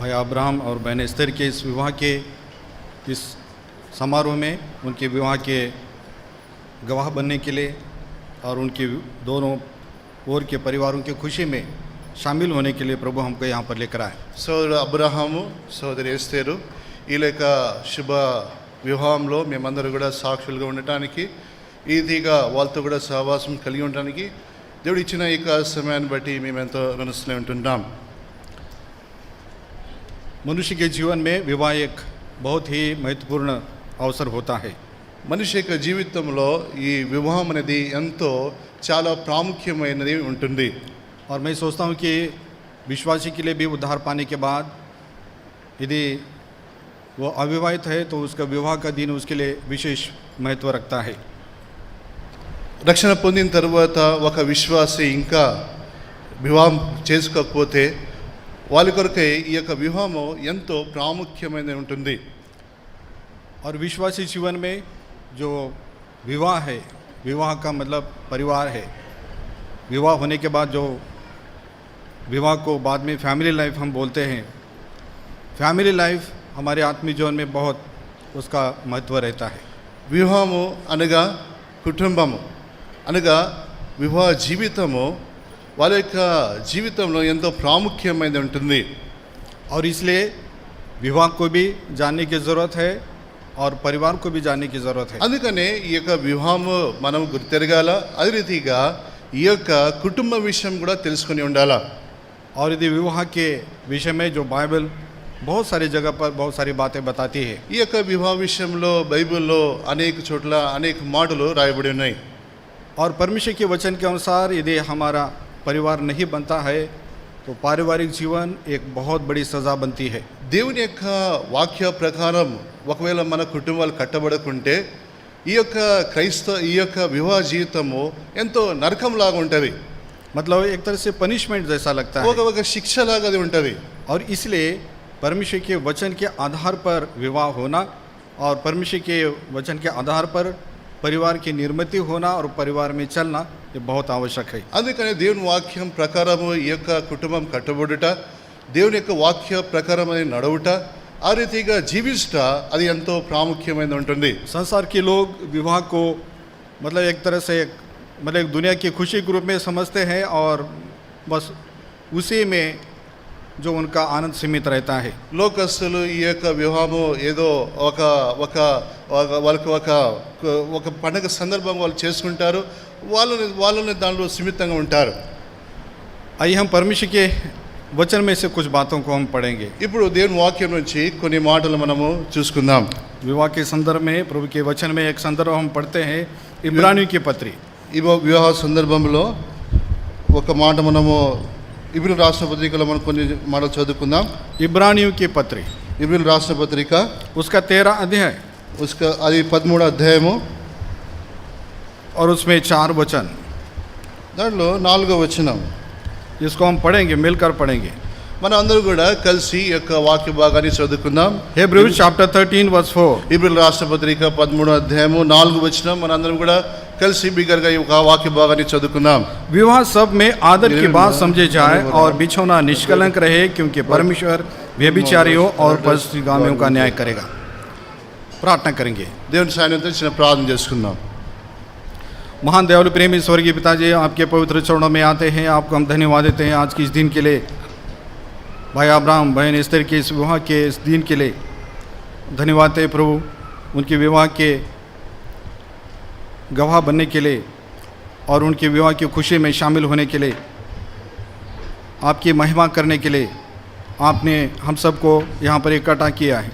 भाई अब्राहम और बहन एस्तर के इस विवाह के इस समारोह में उनके विवाह के गवाह बनने के लिए और उनके दोनों ओर के परिवारों की खुशी में शामिल होने के लिए प्रभु हमको यहाँ पर लेकर आए। సోదరు అబ్రహాము సోదరి ఎస్తేరు ఈ లేక శుభ వివాహంలో మేమందరూ కూడా సాక్షులుగా ఉండటానికి ఈదిగా వాళ్ళతో కూడా సహవాసం కలిగి ఉండటానికి దేవుడు ఇచ్చిన ఈ సమయాన్ని బట్టి మేము ఎంతో మనసులో ఉంటున్నాం। मनुष्य के जीवन में विवाह एक बहुत ही महत्वपूर्ण अवसर होता है। మనిషి యొక్క జీవితంలో ఈ వివాహం అనేది ఎంతో చాలా ప్రాముఖ్యమైనది ఉంటుంది। और मैं सोचता हूँ कि विश्वासी के लिए भी उद्धार पाने के बाद यदि वो अविवाहित है तो उसका विवाह का दिन उसके लिए विशेष महत्व रखता है। రక్షణ పొందిన తర్వాత ఒక విశ్వాసి ఇంకా వివాహం చేసుకోకపోతే వాళ్ళ కొరకై ఈ యొక్క వివాహము ఎంతో ప్రాముఖ్యమైనది ఉంటుంది। और विश्वासी जीवन में जो विवाह है, विवाह का मतलब परिवार है। विवाह होने के बाद जो विवाह को बाद में फैमिली लाइफ हम बोलते हैं, फैमिली लाइफ हमारे आत्मीय जीवन में बहुत उसका महत्व रहता है। వివాహము అనగా కుటుంబము అనగా వివాహ జీవితము వాళ్ళ యొక్క జీవితంలో ఎంతో ప్రాముఖ్యమైనది ఉంటుంది। और इसलिए विवाह को भी जानने की ज़रूरत है और परिवार को भी जानने की ज़रूरत है। అందుకనే ఈ యొక్క వివాహము మనం గుర్తెరగాల, అదే రీతిగా ఈ యొక్క కుటుంబ విషయం కూడా తెలుసుకొని ఉండాలా। और यदि विवाह के विषय में जो बाइबल बहुत सारी जगह पर बहुत सारी बातें बताती है। ఈ యొక్క వివాహ విషయంలో బైబిల్లో అనేక చోట్ల అనేక మాటలు రాయబడి ఉన్నాయి। और परमेश्वर के वचन के अनुसार यदि हमारा परिवार नहीं बनता है तो पारिवारिक जीवन एक बहुत बड़ी सज़ा बनती है। దేవుని యొక్క వాక్య ప్రకారం ఒకవేళ మన కుటుంబాలు కట్టబడకుంటే ఈ యొక్క వివాహ జీవితము ఎంతో నరకంలాగా ఉంటుంది। मतलब एक तरह से पनिशमेंट जैसा लगता है ఒక శిక్షలాగా అది ఉంటుంది। और इसलिए परमेश्वर के वचन के आधार पर विवाह होना और परमेश्वर के वचन के आधार पर परिवार की निर्मित होना और परिवार में चलना ये बहुत आवश्यक है। అందుకనే దేవుని వాక్యం ప్రకారము ఈ యొక్క కుటుంబం కట్టబడుట, దేవుని యొక్క వాక్య ప్రకారం అది నడవుట, ఆ రీతిగా జీవించుట అది ఎంతో ప్రాముఖ్యమైనది ఉంటుంది। संसार के लोग विवाह को मतलब एक तरह से मतलब एक दुनिया की खुशी के रूप में समझते हैं और बस उसी में जो उनका आनंद सीमित रहता है। లోకస్తులు ఈ యొక్క వివాహము ఏదో వాళ్ళకి ఒక పండగ సందర్భం వాళ్ళు చేసుకుంటారు, వాళ్ళని దానిలో సీమితంగా ఉంటారు। आइए हम परमेश्वर के वचन में से कुछ बातों को हम पढ़ेंगे। ఇప్పుడు దేవుని వాక్యం నుంచి కొన్ని మాటలు మనము చూసుకుందాం। विवाह के संदर्भ में प्रभु के वचन में एक संदर्भ हम पढ़ते हैं इब्रानियों की पत्री। ఈ వివాహ సందర్భంలో ఒక మాట మనము ఇబ్రిల్ రాష్ట్ర పత్రికలో మనం కొన్ని మాటలు చదువుకుందాం। इब्रानियों की पत्री ఇబ్రిల్ రాష్ట్ర పత్రిక उसका 13 अध्याय అది 13వ అధ్యాయము और उसमें 4 वचन, దాంట్లో 4వ వచనం। इसको हम पढ़ेंगे, मिलकर पढ़ेंगे। మనం అందరూ కూడా కలిసి ఈ యొక్క వాక్య భాగాన్ని చదువుకుందాం। Hebrews chapter 13 verse 4। ఇబ్రిల్ రాష్ట్ర పత్రిక 13వ అధ్యాయము 4వ వచనం మనం అందరం కూడా కలిసి బిగ్గరగా ఈ వాక్య భాగాన్ని చదువుకుందాం। विवाह सब में आदर की बात समझे जाए और बिछौना निष्कलंक रहे, क्योंकि परमेश्वर व्यभिचारियों और परस्त्रीगामियों का न्याय करेगा। प्रार्थना करेंगे। దేవుని సాన్నిధ్యంతో చిన్న ప్రార్థన చేసుకుందాం। महान दयालु प्रेमी स्वर्गीय पिताजी, आपके पवित्र चरणों में आते हैं, आपको हम धन्यवाद देते हैं आज के इस दिन के लिए। भाई अब्राहम बहन एस्तर के इस विवाह के इस दिन के लिए धन्यवाद है प्रभु। उनके विवाह के गवाह बनने के लिए और उनके विवाह की खुशी में शामिल होने के लिए, आपकी महिमा करने के लिए आपने हम सबको यहाँ पर इकट्ठा किया है।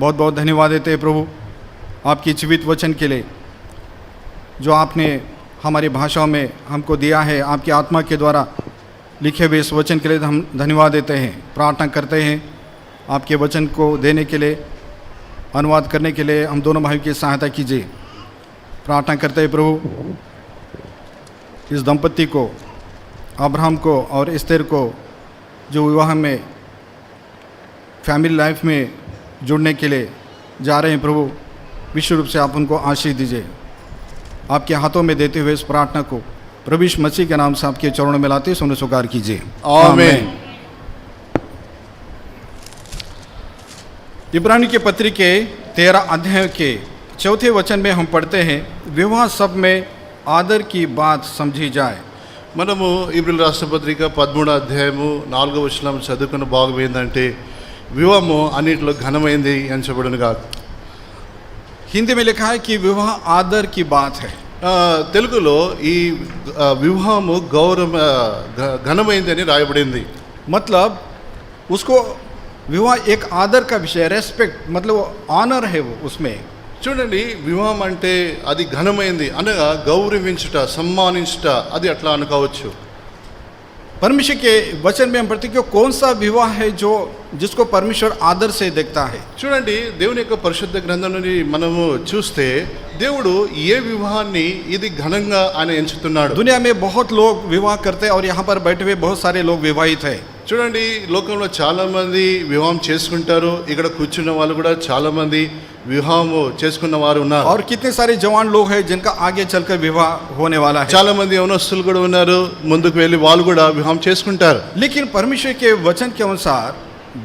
बहुत बहुत धन्यवाद देते हैं प्रभु आपकी जीवित वचन के लिए जो आपने हमारी भाषाओं में हमको दिया है। आपकी आत्मा के द्वारा लिखे हुए इस वचन के लिए हम धन्यवाद देते हैं। प्रार्थना करते हैं आपके वचन को देने के लिए, अनुवाद करने के लिए हम दोनों भाइयों की सहायता कीजिए। प्रार्थना करते हैं प्रभु इस दंपति को, अब्राहम को और एस्तर को, जो विवाह में फैमिली लाइफ में जुड़ने के लिए जा रहे हैं प्रभु, विशेष रूप से आप उनको आशीष दीजिए। आपके हाथों में देते हुए इस प्रार्थना को प्रभु यीशु मसीह के नाम से आपके चरणों में लाते सुनो स्वीकार कीजिए। आमीन। इब्रानी के पत्री के 13 अध्याय के 4 वचन में हम पढ़ते हैं, विवाह सब में आदर की बात समझी जाए। మనము ఇబ్రిల్ రాష్ట్ర పత్రిక 13వ అధ్యాయము 4వ వచనం చదువుకున్న భాగం ఏంటంటే వివాహము అన్నిటిలో ఘనమైంది అని చెప్పబడును కాదు. हिंदी में लिखा है कि विवाह आदर की बात है। తెలుగులో ఈ వివాహము ఘనమైంది అని రాయబడింది. मतलब उसको विवाह एक आदर का विषय, रेस्पेक्ट, मतलब ऑनर है वो उसमें। చూడండి, వివాహం అంటే అది ఘనమైంది అనగా గౌరవించుట, సమ్మానించుట, అది అట్లా అనుకోవచ్చు. परमेश्वर के वचन में हम पढ़ते हैं कि कौन सा विवाह है जो जिसको परमेश्वर आदर से देखता है। చూడండి, దేవుని యొక్క పరిశుద్ధ గ్రంథం నుండి మనము చూస్తే దేవుడు ఏ వివాహాన్ని ఇది ఘనంగా ఆయన ఎంచుతున్నాడు. दुनिया में बहुत लोग विवाह करते हैं और यहाँ पर बैठे हुए बहुत सारे लोग विवाहित हैं। చూడండి, లోకంలో చాలా మంది వివాహం చేసుకుంటారు. ఇక్కడ కూర్చున్న వాళ్ళు కూడా చాలా మంది వివాహము చేసుకున్న వారు ఉన్నారు. और कितने सारे जवान लोग हैं जिनका आगे चलकर विवाह होने वाला है। చాలా మంది యవనస్తులు కూడా ఉన్నారు, ముందుకు వెళ్ళి వాళ్ళు కూడా వివాహం చేసుకుంటారు. लेकिन परमेश्वर के वचन के अनुसार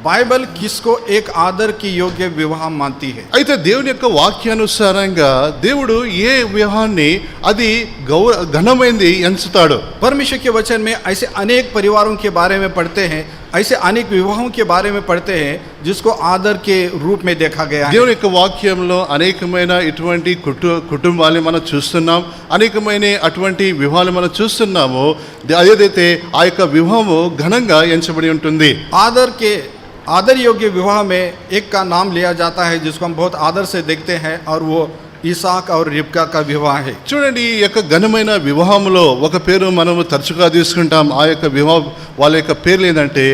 बाइबल किसको एक आदर की योग्य विवाह मानती है? అయితే దేవుని యొక్క వాక్యానుసారంగా దేవుడు ఏ వివాహాన్ని అది ఘనమైంది ఎంచుతాడు. परमेश्वर के वचन में ऐसे अनेक परिवारों के बारे में पढ़ते हैं, ऐसे अनेक विवाहों के बारे में पढ़ते हैं जिसको आदर के रूप में देखा गया है। దేవుని యొక్క వాక్యంలో అనేకమైన ఇటువంటి కుటుంబాలను మనం చూస్తున్నాం, అనేకమైన అటువంటి వివాహాలు మనం చూస్తున్నాము. అదేదైతే ఆ యొక్క వివాహము ఘనంగా ఎంచబడి ఉంటుంది. आदर योग्य विवाह में एक का नाम लिया जाता है जिसको हम बहुत आदर से देखते हैं, और वो ఇసాక్ और रिबका का विवाह है। చూడండి, ఈ యొక్క ఘనమైన వివాహంలో ఒక పేరు మనము తరచుగా తీసుకుంటాం. ఆ యొక్క వివాహ వాళ్ళ యొక్క పేర్లు ఏంటంటే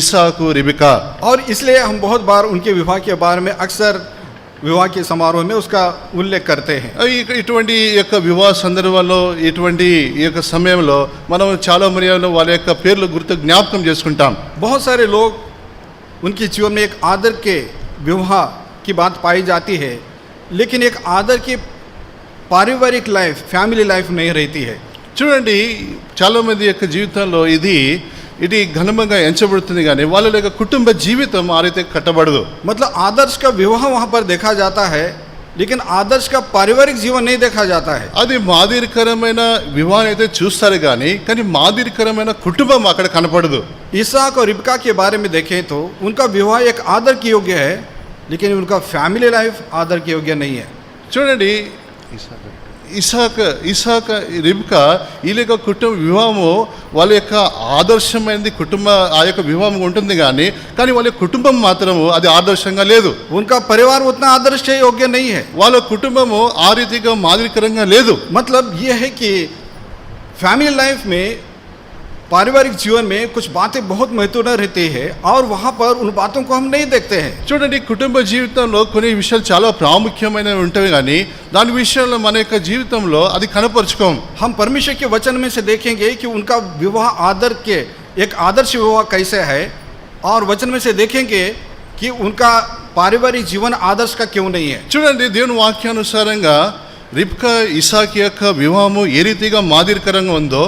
ఇసాకు, రిబికా. और इसलिए हम बहुत बार उनके विवाह के बारे में अक्सर विवाह के समारोह में उसका उल्लेख करते हैं। ఇటువంటి యొక్క వివాహ సందర్భంలో, ఇటువంటి ఈ యొక్క సమయంలో మనం చాలా మర్యాదలో వాళ్ళ యొక్క పేర్లు గుర్తు జ్ఞాపకం చేసుకుంటాం. बहुत सारे लोग उनके जीवन में एक आदर के विवाह की बात पाई जाती है, लेकिन एक आदर की पारिवारिक लाइफ, फैमिली लाइफ नहीं रहती है। చూడండి, చాలా మంది యొక్క జీవితంలో ఇది ఘనంగా ఎంచబడుతుంది, కానీ వాళ్ళ యొక్క కుటుంబ జీవితం ఆ రీతి కట్టబడదు. मतलब आदर्श का विवाह वहाँ पर देखा जाता है, लेकिन आदर्श का पारिवारिक जीवन नहीं देखा जाता है। అది మాదిరికరమైన వివాహం అయితే చూస్తారు కానీ మాదిరికరమైన కుటుంబం అక్కడ కనపడదు. इसाक और रिबका के बारे में देखें तो उनका विवाह एक आदर की योग्य है, लेकिन उनका फैमिली लाइफ आदर की योग्य नहीं है। చూడండి, ఇసాక రిబ్కా వీళ్ళ యొక్క కుటుంబ వివాహము వాళ్ళ యొక్క ఆదర్శమైనది. కుటుంబ ఆ యొక్క వివాహం ఉంటుంది కానీ వాళ్ళ కుటుంబం మాత్రము అది ఆదర్శంగా లేదు. उनका परिवार उतना आदर्श योग्य नहीं है। వాళ్ళ కుటుంబము ఆ రీతిగా మాదిరికరంగా లేదు. मतलब ये है कि फैमिली लाइफ में, पारिवारिक जीवन में कुछ बातें बहुत महत्वपूर्ण रहती है और वहाँ पर उन बातों को हम नहीं देखते हैं। చూడండి, కుటుంబ జీవితంలో కొన్ని విషయాలు చాలా ప్రాముఖ్యమైనవి ఉంటాయి కానీ దాని విషయంలో మన యొక్క జీవితంలో అది కనపరుచుకోం. हम परमेश्वर के वचन में से देखेंगे कि उनका विवाह आदर के एक आदर्श विवाह कैसे है, और वचन में से देखेंगे कि उनका पारिवारिक जीवन आदर्श का क्यों नहीं है। చూడండి, దేవుని వాక్యానుసారంగా రిబ్కా ఇసాక్ యొక్క వివాహము ఏ రీతిగా మాదిరికరంగా ఉందో,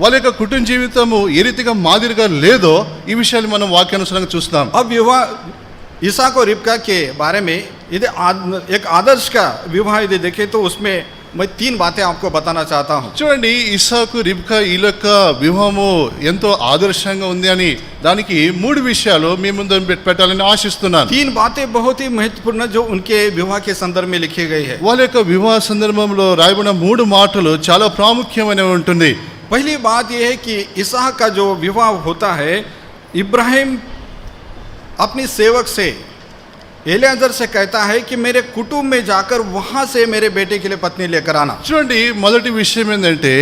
వాళ్ళ యొక్క కుటుంబ జీవితము ఏ రీతిగా మాదిరిగా లేదో ఈ విషయాలు మనం వాక్యానుసారంగా చూస్తాం. अब विवाह इसाक और रिबका के बारे में यदि एक आदर्श का विवाह यदि देखें तो उसमें मैं 3 बातें आपको बताना चाहता हूँ। చూడండి, ఇసాకు, రిబ్కా వీళ్ళ యొక్క వివాహము ఎంతో ఆదర్శంగా ఉంది అని దానికి 3 విషయాలు మీ ముందు పెట్టాలని ఆశిస్తున్నాను. 3 बातें बहुत ही महत्वपूर्ण जो उनके विवाह के संदर्भ में लिखी गई है। వాళ్ళ యొక్క వివాహ సందర్భంలో రాయబడిన 3 మాటలు చాలా ప్రాముఖ్యమైనవి ఉంటుంది. पहली बात यह है कि इसहाक का जो विवाह होता है, इब्राहिम अपनी सेवक से एलियाजर से कहता है कि मेरे कुटुंब में जाकर वहाँ से मेरे बेटे के लिए पत्नी लेकर आना। చూడండి, మొదటి విషయం ఏంటంటే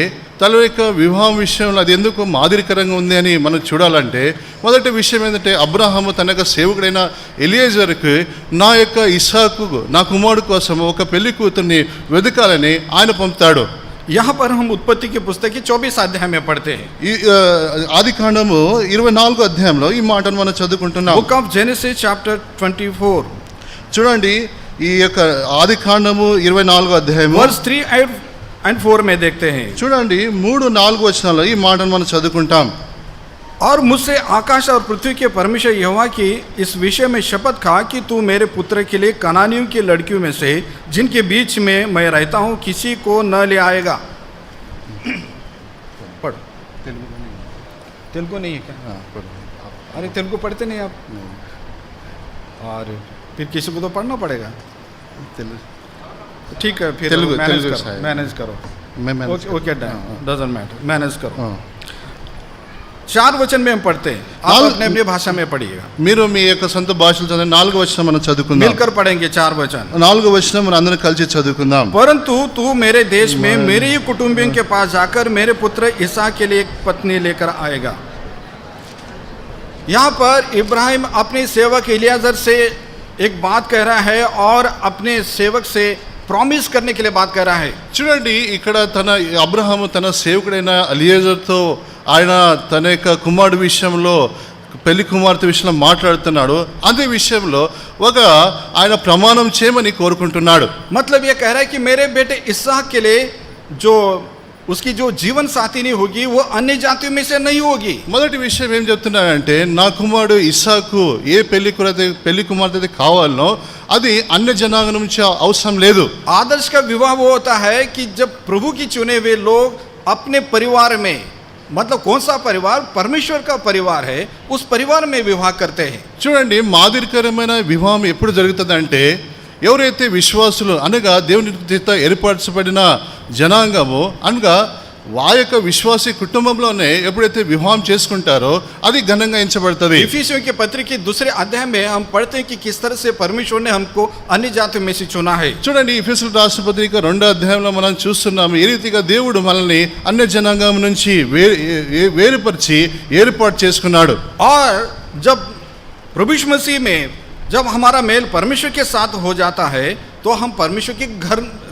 తన యొక్క వివాహం విషయంలో అది ఎందుకు మాదిరికరంగా ఉంది అని మనం చూడాలంటే, మొదటి విషయం ఏంటంటే అబ్రహాము తన యొక్క సేవకుడైన ఎలియేజర్కు నా యొక్క ఇస్సాకు, నా కుమారుడు కోసం ఒక పెళ్లి కూతుర్ని వెతకాలని ఆయన పంపుతాడు. यहाँ पर हम उत्पत्ति की पुस्तक की 24 अध्याय में पढ़ते हैं। ఆది కాండము 24 అధ్యాయంలో ఈ మాటను మనం చదువుకుంటున్నాం. बुक ऑफ जेनेसिस चैप्टर 24 చూడండి, ఈ యొక్క ఆది కాండము 24 అధ్యాయము वर्स 3 and 4 में देखते हैं। చూడండి, 3-4 వచనాల్లో ఈ మాటను మనం చదువుకుంటాం. और मुझसे आकाश और पृथ्वी के परमेश्वर यहोवा की इस विषय में शपथ खा कि तू मेरे पुत्र के लिए कनानियों की लड़कियों में से जिनके बीच में मैं रहता हूँ किसी को न ले आएगा। पढ़। तेलुगु नहीं है क्या? हाँ, पढ़ो। अरे तेलुगु पढ़ते नहीं आप? और फिर किसी को तो पढ़ना पड़ेगा। ठीक है, फिर तेलुगु मैनेज करो। मैं ओके, डजंट मैटर, मैनेज करो। हाँ। 4 वचन में हम पढ़ते हैं, आप अपने अपनी भाषा में पढ़िएगा। మీరు మీ యొక్క సొంత భాషలో చదివి 4వ వచనం మనం చదువుకుందాం। मिलकर पढ़ेंगे 4 वचन। 4వ వచనం మనం అందరం కలిసి చదువుకుందాం। परंतु तू मेरे देश में मेरे ही कुटुंबियों के पास जाकर मेरे पुत्र इसहाक के लिए एक पत्नी लेकर आएगा। यहाँ पर इब्राहिम अपने सेवक इलियाजर से एक बात कह रहा है और अपने सेवक से प्रॉमिस करने के लिए बात कर रहा है। చూడండి, ఇక్కడ తన అబ్రహాము తన సేవకుడైన ఎలియజర్తో ఆయన తన యొక్క కుమారుడి విషయంలో పెళ్లి కుమార్తె విషయంలో మాట్లాడుతున్నాడు। అదే విషయంలో ఒక ఆయన ప్రమాణం చేయమని కోరుకుంటున్నాడు। मतलब ये कह रहा है कि मेरे बेटे इसहाक के लिए जो उसकी जो जीवन साथी नहीं होगी वो अन्य जातियों में से नहीं होगी। మొదటి విషయం ఏం చెప్తున్నాడంటే నా కుమారుడు ఇస్సాకు ఏ పెళ్లి కుమార్తె కావాలనో అది అన్య జనాంగం నుంచి అవసరం లేదు। आदर्श का विवाह वो होता है कि जब प्रभु की चुने हुए लोग अपने परिवार में, मतलब कौन सा परिवार? परमेश्वर का परिवार है, उस परिवार में विवाह करते हैं। చూడండి, మాదిరికరమైన వివాహం ఎప్పుడు జరుగుతుందంటే ఎవరైతే విశ్వాసులు అనగా దేవుని చేత ఏర్పరచబడిన జనాంగము అనగా ఆ యొక్క విశ్వాసీ కుటుంబంలోనే ఎప్పుడైతే వివాహం చేసుకుంటారో అది ఘనంగా ఎంచబడుతుంది। इफिसियों के पत्र के दूसरे अध्याय में हम पढ़ते हैं कि किस तरह से परमेश्वर ने हमको अन्य जातियों में से चुना है। చూడండి, ఎఫెసీయుల రాసిన పత్రిక 2వ అధ్యాయంలో మనం చూస్తున్నాము ఏ రీతిగా దేవుడు మనల్ని అన్య జనాంగం నుంచి వేరుపరిచి ఏర్పాటు చేసుకున్నాడు। और जब प्रभु यीशु मसीह में जब हमारा मेल परमेश्वर के साथ हो जाता है तो हम परमेश्वर के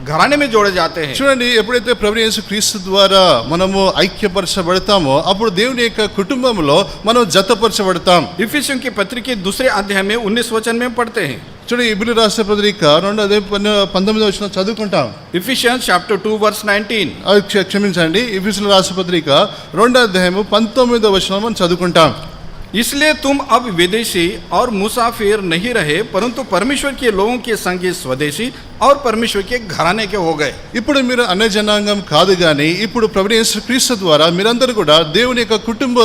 घराने में जोड़े जाते हैं। చూడండి, ఎప్పుడైతే ప్రభు యేసు క్రీస్తు ద్వారా మనము ఐక్యపరచబడతామో అప్పుడు దేవుని యొక్క కుటుంబంలో మనం జతపరచబడతాం। इफिसियों के पत्र के दूसरे अध्याय में 19 वचन में पढ़ते हैं। చూడండి, ఇబ్రియుల రాసిన పత్రిక 2వ అధ్యాయం 19వ వచనం చదువుకుంటాం। Ephesians chapter 2 verse 19। క్షమించండి, ఎఫెసీయుల రాసిన పత్రిక 2వ అధ్యాయం 19వ వచనం మనం చదువుకుంటాం। इसलिए तुम अब विदेशी और मुसाफिर नहीं रहे परंतु परमेश्वर के लोगों के संग स्वदेशी और परमेश्वर के घराने के हो गए। ఇప్పుడు మీరు అన్య జనాంగం కాదు కానీ ఇప్పుడు ప్రభు యేసు క్రీస్తు ద్వారా మీరందరూ కూడా దేవుని యొక్క కుటుంబ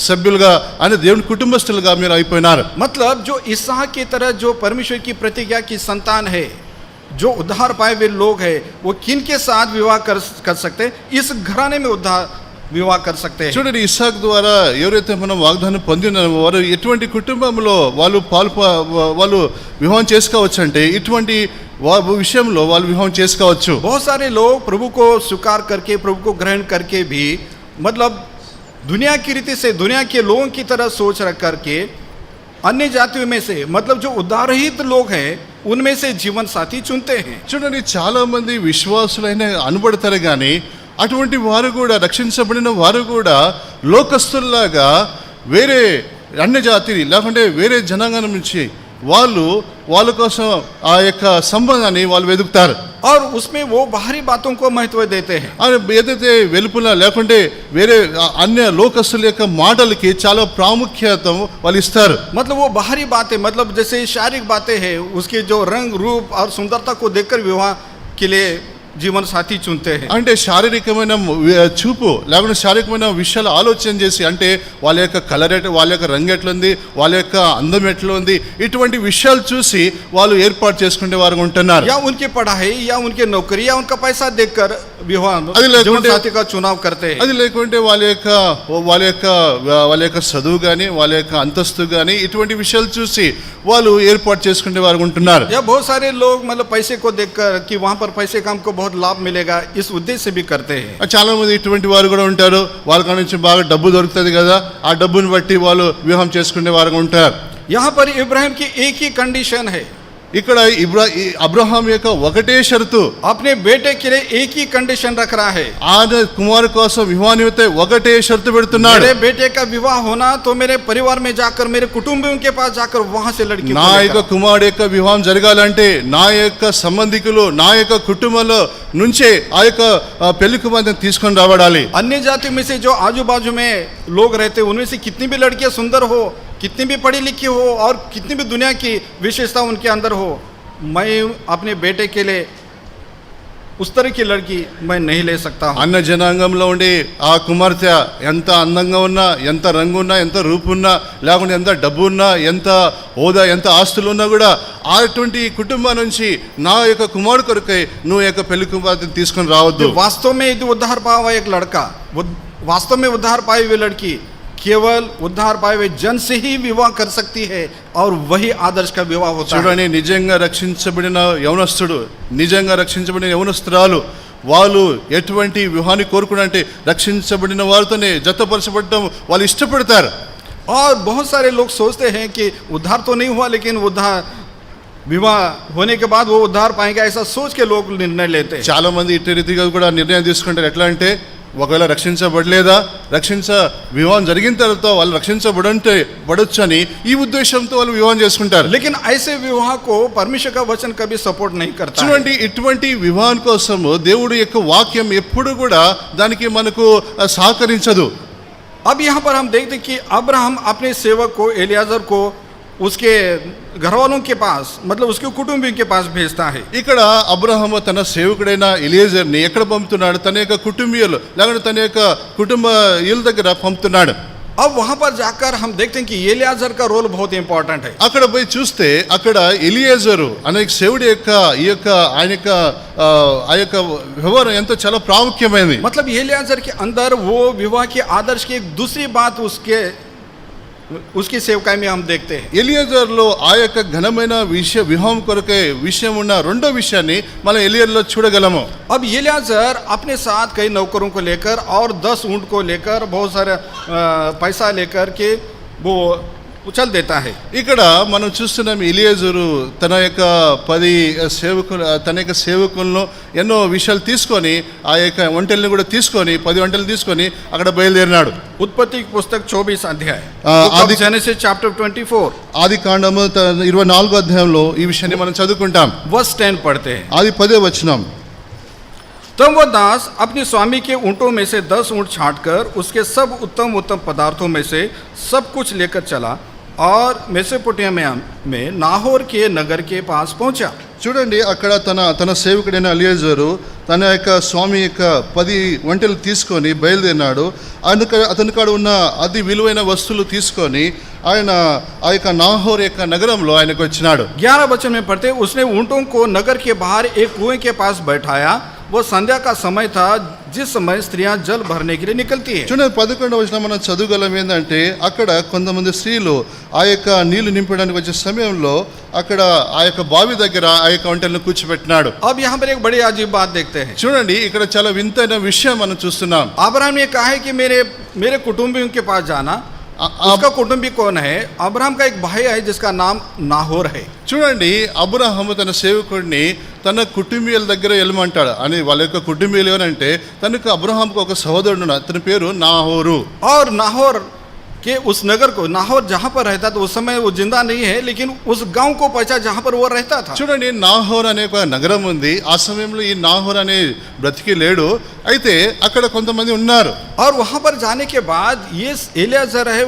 సభ్యులుగా అనే దేవుని కుటుంబస్తులుగా మీరు అయిపోయినారు। मतलब जो इसहाक की तरह जो परमेश्वर की प्रतिज्ञा की संतान है, जो उद्धार पाए हुए लोग हैं, वो किन के साथ विवाह कर सकते हैं? इस घराने में उद्धार వివాహ कर सकते हैं। చూడండి, ఇస్సాకు ద్వారా ఎవరైతే మనం వాగ్దానం పొందినామో వారు ఎటువంటి కుటుంబంలో వాళ్ళు వివాహం చేసుకోవచ్చు అంటే ఇటువంటి విషయంలో వాళ్ళు వివాహం చేసుకోవచ్చు। बहुत सारे लोग प्रभु को स्वीकार करके प्रभु को ग्रहण करके भी मतलब दुनिया की रीति से दुनिया के लोगों की तरह सोच रख करके अन्य जातियों में से मतलब जो उद्धारहित लोग हैं उनमें से जीवन साथी चुनते हैं। చూడండి, చాలా మంది విశ్వాసులైన అనబడతారు కానీ అటువంటి వారు కూడా రక్షించబడిన వారు కూడా లోకస్తుల్లాగా వేరే అన్య జాతి లేకుంటే వేరే జనాంగం నుంచి వాళ్ళ కోసం ఆ యొక్క సంబంధాన్ని వాళ్ళు వెతుకుతారు। और उसमें वो बाहरी बातों को महत्व देते हैं। ఏదైతే వెలుపుల లేకుంటే వేరే అన్య లోకస్తుల యొక్క మాటలకి చాలా ప్రాముఖ్యత వాళ్ళు ఇస్తారు। मतलब वो बाहरी बातें मतलब जैसे शारीरिक बातें हैं, उसके जो रंग रूप और सुंदरता को देखकर विवाह के लिए జీవన సాథీ చుంతే హై। అంటే శారీరకమైన చూపు లేకుంటే శారీరకమైన విషయాలు ఆలోచన చేసి అంటే వాళ్ళ యొక్క కలర్ వాళ్ళ యొక్క రంగు ఎట్లుంది, వాళ్ళ యొక్క అందం ఎట్లుంది, ఇటువంటి విషయాలు చూసి వాళ్ళు ఏర్పాటు చేసుకునే వారు ఉంటున్నారు। या उनकी पढ़ाई या उनके नौकरी या उनका पैसा देखकर विवाह जीवन साथी का चुनाव करते हैं। అది లేకుంటే వాళ్ళ యొక్క చదువు కానీ వాళ్ళ యొక్క అంతస్తు కానీ ఇటువంటి విషయాలు చూసి వాళ్ళు ఏర్పాటు చేసుకునే వారు ఉంటున్నారు। या बहुत सारे लोग मतलब पैसे को देखकर कि वहाँ पर पैसे का हमको बहुत लाभ मिलेगा इस उद्देश्य से भी करते हैं। చాలా మంది ఇటువంటి వారు కూడా ఉంటారు, వాళ్ళ నుంచి బాగా డబ్బు దొరుకుతుంది కదా, ఆ డబ్బుని బట్టి వాళ్ళు వివాహం చేసుకునే వారు ఉంటారు। यहाँ पर इब्राहिम की एक ही कंडीशन है। ఇక్కడ అబ్రహాం యొక్క ఒకటే షరతు, अपने बेटे के लिए एक ही कंडीशन रख रहा है, ఆయన కుమారు కోసం వివాహనిమిత్తే ఒకటే షరతు పెడుతున్నాడు. मेरे बेटे का विवाह होना तो मेरे परिवार में जाकर मेरे कुटुंबियों के पास जाकर वहां से लड़की को నా लेकर యొక్క కుమారుడు యొక్క వివాహం జరగాలంటే నా యొక్క సంబంధికులు నా యొక్క కుటుంబంలో నుంచే ఆ యొక్క పెళ్లి కుమార్తెను తీసుకొని రావడాలి. अन्य जाति में से जो आजू बाजू में लोग रहते हैं उनमें से कितनी भी लड़कियां सुंदर हो, कितनी भी पढ़ी लिखी हो और कितनी भी दुनिया की विशेषता उनके अंदर हो, मैं अपने बेटे के लिए उस तरह की लड़की मैं नहीं ले सकता हूँ. అన్న జనాంగంలో ఉండి ఆ కుమార్తె ఎంత అందంగా ఉన్నా, ఎంత రంగు ఉన్నా, ఎంత రూపు ఉన్నా, లేకుంటే ఎంత డబ్బు ఉన్నా, ఎంత హోదా, ఎంత ఆస్తులు ఉన్నా కూడా అటువంటి కుటుంబం నుంచి నా యొక్క కుమారుడు కొరకై నువ్వు యొక్క పెళ్లి కుమార్తెను తీసుకొని రావద్దు. वास्तव में यदि उद्धार पाया हुआ एक लड़का, वास्तव में उद्धार पाई हुई लड़की केवल उद्धार पाए हुए जन से ही विवाह कर सकती है और वही आदर्श का विवाह होता है. చూడండి, నిజంగా రక్షించబడిన యవనస్తుడు, నిజంగా రక్షించబడిన యవనస్తురాలు వాళ్ళు ఎటువంటి వివాహాన్ని కోరుకున్నారంటే రక్షించబడిన వారితోనే జతపరచబడటం వాళ్ళు ఇష్టపడతారు. और बहुत सारे लोग सोचते हैं कि उद्धार तो नहीं हुआ लेकिन उद्धार विवाह होने के बाद वो उद्धार पाएंगे, ऐसा सोच के लोग निर्णय लेते हैं. చాలా మంది ఇట్టి రీతిగా కూడా నిర్ణయం తీసుకుంటారు. ఎట్లా అంటే ఒకవేళ రక్షించబడలేదా, వివాహం జరిగిన తర్వాత వాళ్ళు పడొచ్చు అని ఈ ఉద్దేశంతో వాళ్ళు వివాహం చేసుకుంటారు. लेकिन ऐसे विवाह को परमेश्वर का वचन कभी सपोर्ट नहीं करता है. చూడండి, ఇటువంటి వివాహం కోసము దేవుడి యొక్క వాక్యం ఎప్పుడు కూడా దానికి మనకు సహకరించదు. अब यहाँ पर हम देखते हैं कि अब्राहम अपने सेवक को एलियाजर को उसके घर वालों के पास, मतलब उसके कुटुंबियों के पास भेजता है. ఇక్కడ అబ్రహాము తన సేవకుడైన ఎలియేజర్ని ఎక్కడ పంపుతున్నాడు? తన యొక్క కుటుంబీయులు లేకుంటే తన యొక్క కుటుంబీయుల దగ్గర పంపుతున్నాడు. अब वहां पर जाकर हम देखते हैं कि एलियाजर का रोल बहुत इंपॉर्टेंट है. అక్కడ పోయి చూస్తే అక్కడ ఎలియేజరు అనే సేవకుడి యొక్క ఆ యొక్క వ్యవహారం ఎంతో చాలా ప్రాముఖ్యమైనది. मतलब एलियाजर के अंदर वो विवाह के आदर्श की एक दूसरी बात उसकी सेवकाई में हम देखते हैं. ఎలియేజర్లో ఆ యొక్క ఘనమైన వివాహం కొరకే విషయం ఉన్న రెండో విషయాన్ని మనం ఎలియేజర్లో చూడగలము. अब एलियाजर अपने साथ कई नौकरों को लेकर और 10 ऊंट को लेकर बहुत सारा पैसा लेकर के वो उछल देता है. ఇక్కడ మనం చూస్తున్నాం ఎలియేజరు తన యొక్క 10 సేవకులను ఎన్నో విషయాలు తీసుకొని ఆ యొక్క ఒంటెల్ని కూడా తీసుకొని 10 ఒంటెలు తీసుకొని అక్కడ బయలుదేరినాడు. उत्पत्ति पुस्तक 24 अध्याय, जेनेसिस चैप्टर 24, ఆది కాండము 24 అధ్యాయంలో ఈ విషయాన్ని మనం చదువుకుంటాం. वर्स 10 पढ़ते हैं. ఆది 10వ వచనం. तब वो दास अपने स्वामी के ऊँटों में से 10 ऊँट छांटकर उसके सब उत्तम उत्तम पदार्थों में से सब कुछ लेकर चला और मेसोपोटामिया में नाहोर के नगर के पास पहुंचा. చూడండి, అక్కడ తన సేవకుడైన ఎలియేజరు తన యొక్క స్వామి యొక్క 10 ఒంటెలు తీసుకొని బయలుదేరినాడు. అతని కాడ ఉన్న అతి విలువైన వస్తువులు తీసుకొని ఆయన ఆ యొక్క నాహోర్ యొక్క నగరంలో ఆయనకు వచ్చినాడు. 11 वचन में पढ़ते, उसने ऊँटों को नगर के बाहर एक कुएं के पास बैठाया. वो संध्या का समय था जिस समय स्त्रियां जल भरने के लिए निकलती है. చూడండి, 11వ వచనం మనం చదువుగలం. ఏంటంటే అక్కడ కొంతమంది స్త్రీలు ఆ యొక్క నీళ్లు నింపడానికి వచ్చే సమయంలో అక్కడ ఆ యొక్క బావి దగ్గర ఆ యొక్క ఒంటెలను కూర్చోబెట్టినాడు. अब यहाँ पर एक बड़ी अजीब बात देखते हैं. చూడండి, ఇక్కడ చాలా వింతైన విషయం మనం చూస్తున్నాం. अब्राहम ने कहा है कि मेरे कुटुंबियों के पास जाना. उसका कुटुंबी कौन है? अब्राहम का एक भाई है जिसका नाम नाहोर है. చూడండి, అబ్రహాము తన సేవకుడిని తన కుటుంబీయుల దగ్గర వెళ్ళమంటాడు. అని వాళ్ళ యొక్క కుటుంబీయులు ఏమంటే తనకు అబ్రహాంకు ఒక సహోదరుడు, అతని పేరు నాహోరు. और नाहोर के उस नगर को, नाहोर जहाँ पर रहता था उस समय वो जिंदा नहीं है, लेकिन उस गांव को पहुंचा जहाँ पर वो रहता था. చూడండి, నాహోర్ అనే ఒక నగరం ఉంది. ఆ సమయంలో ఈ నాహోర్ అనే బ్రతికి లేడు. అయితే అక్కడ కొంతమంది ఉన్నారు. और वहाँ पर जाने के बाद ये एलियाजर है,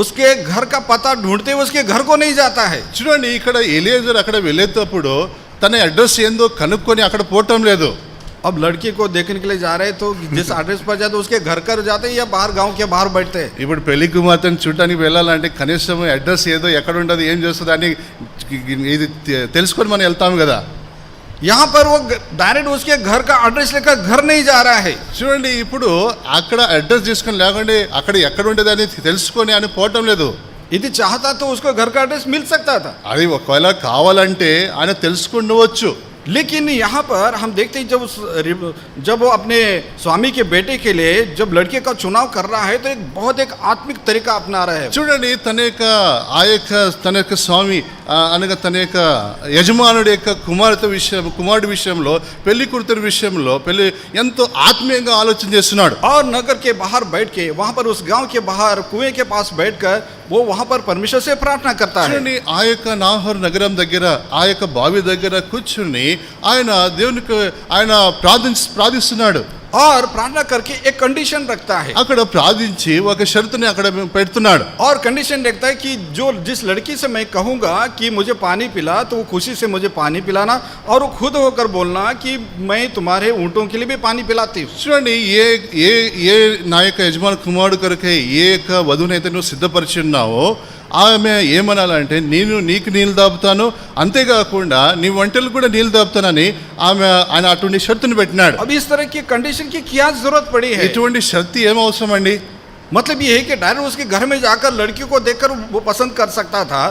उसके घर का पता ढूंढते हुए उसके घर को नहीं जाता है. చూడండి, ఇక్కడ ఎలియేజర్ అక్కడ వెళ్ళేటప్పుడు తన అడ్రస్ ఏందో కనుక్కొని అక్కడ పోవటం లేదు. अब लड़की को देखने के लिए जा रहे तो जिस एड्रेस पर जाते उसके घर कर जाते या बाहर गांव के बाहर बैठते. ఇప్పుడు పెళ్లి కుమార్తెను చూడటానికి వెళ్ళాలంటే కనీసం అడ్రస్ ఏదో ఎక్కడ ఉండదు ఏం చేస్తుంది అని ఇది తెలుసుకొని మనం వెళ్తాం కదా. यहाँ पर वो डायरेक्ट उसके घर का एड्रेस लेकर घर नहीं जा रहा है. చూడండి, ఇప్పుడు అక్కడ అడ్రస్ తీసుకొని లేకుంటే అక్కడ ఎక్కడ ఉండేదని తెలుసుకొని అని పోవటం లేదు. यदि चाहता तो उसको घर का एड्रेस मिल सकता था. అది ఒకవేళ కావాలంటే ఆయన తెలుసుకుండవచ్చు. लेकिन यहाँ पर हम देखते हैं जब वो अपने स्वामी के बेटे के लिए जब लड़के का चुनाव कर रहा है तो एक आत्मिक तरीका अपना रहा है। చూడండి తన యొక్క స్వామి అనగా తన యొక్క యజమానుడి యొక్క కుమారుడి విషయంలో పెళ్లి కూతురు విషయంలో పెళ్లి ఎంతో ఆత్మీయంగా ఆలోచన చేస్తున్నాడు। और नगर के बाहर बैठ के वहाँ पर उस गांव के बाहर कुएं के पास बैठकर वो वहाँ पर परमेश्वर से प्रार्थना करता है। చూడండి ఆ యొక్క నాహోర్ నగరం దగ్గర ఆ యొక్క బావి దగ్గర కూర్చుని ఆయన దేవునికి ఆయన ప్రార్థిస్తున్నాడు। और प्रार्थना करके एक कंडीशन रखता है। అక్కడ ప్రార్థించి ఒక షరతుని అక్కడ పెడుతున్నాడు। और कंडीशन रखता है कि जिस लड़की से मैं कहूँगा कि मुझे पानी पिला तो वो खुशी से मुझे पानी पिलाना और वो खुद होकर बोलना कि मैं तुम्हारे ऊँटों के लिए भी पानी पिलाती हूँ। చూడండి ఏ నా యొక్క యజమాని కుమారుడు కొరకే ఏ యొక్క వధువునైతే నువ్వు సిద్ధపరిచి ఉన్నావో ఆమె ఏమనాలంటే నీకు నీళ్ళు దాపుతాను, అంతేకాకుండా నీ వంటలు కూడా నీళ్ళు దాపుతానని ఆయన అటువంటి షరతుని పెట్టినాడు। अब इस तरह की कंडीशन की क्या जरूरत पड़ी है? ఇటువంటి షరతు ఏం అవసరం అండి? मतलब ये है कि डायरेक्ट उसके घर में जाकर लड़की को देखकर वो पसंद कर सकता था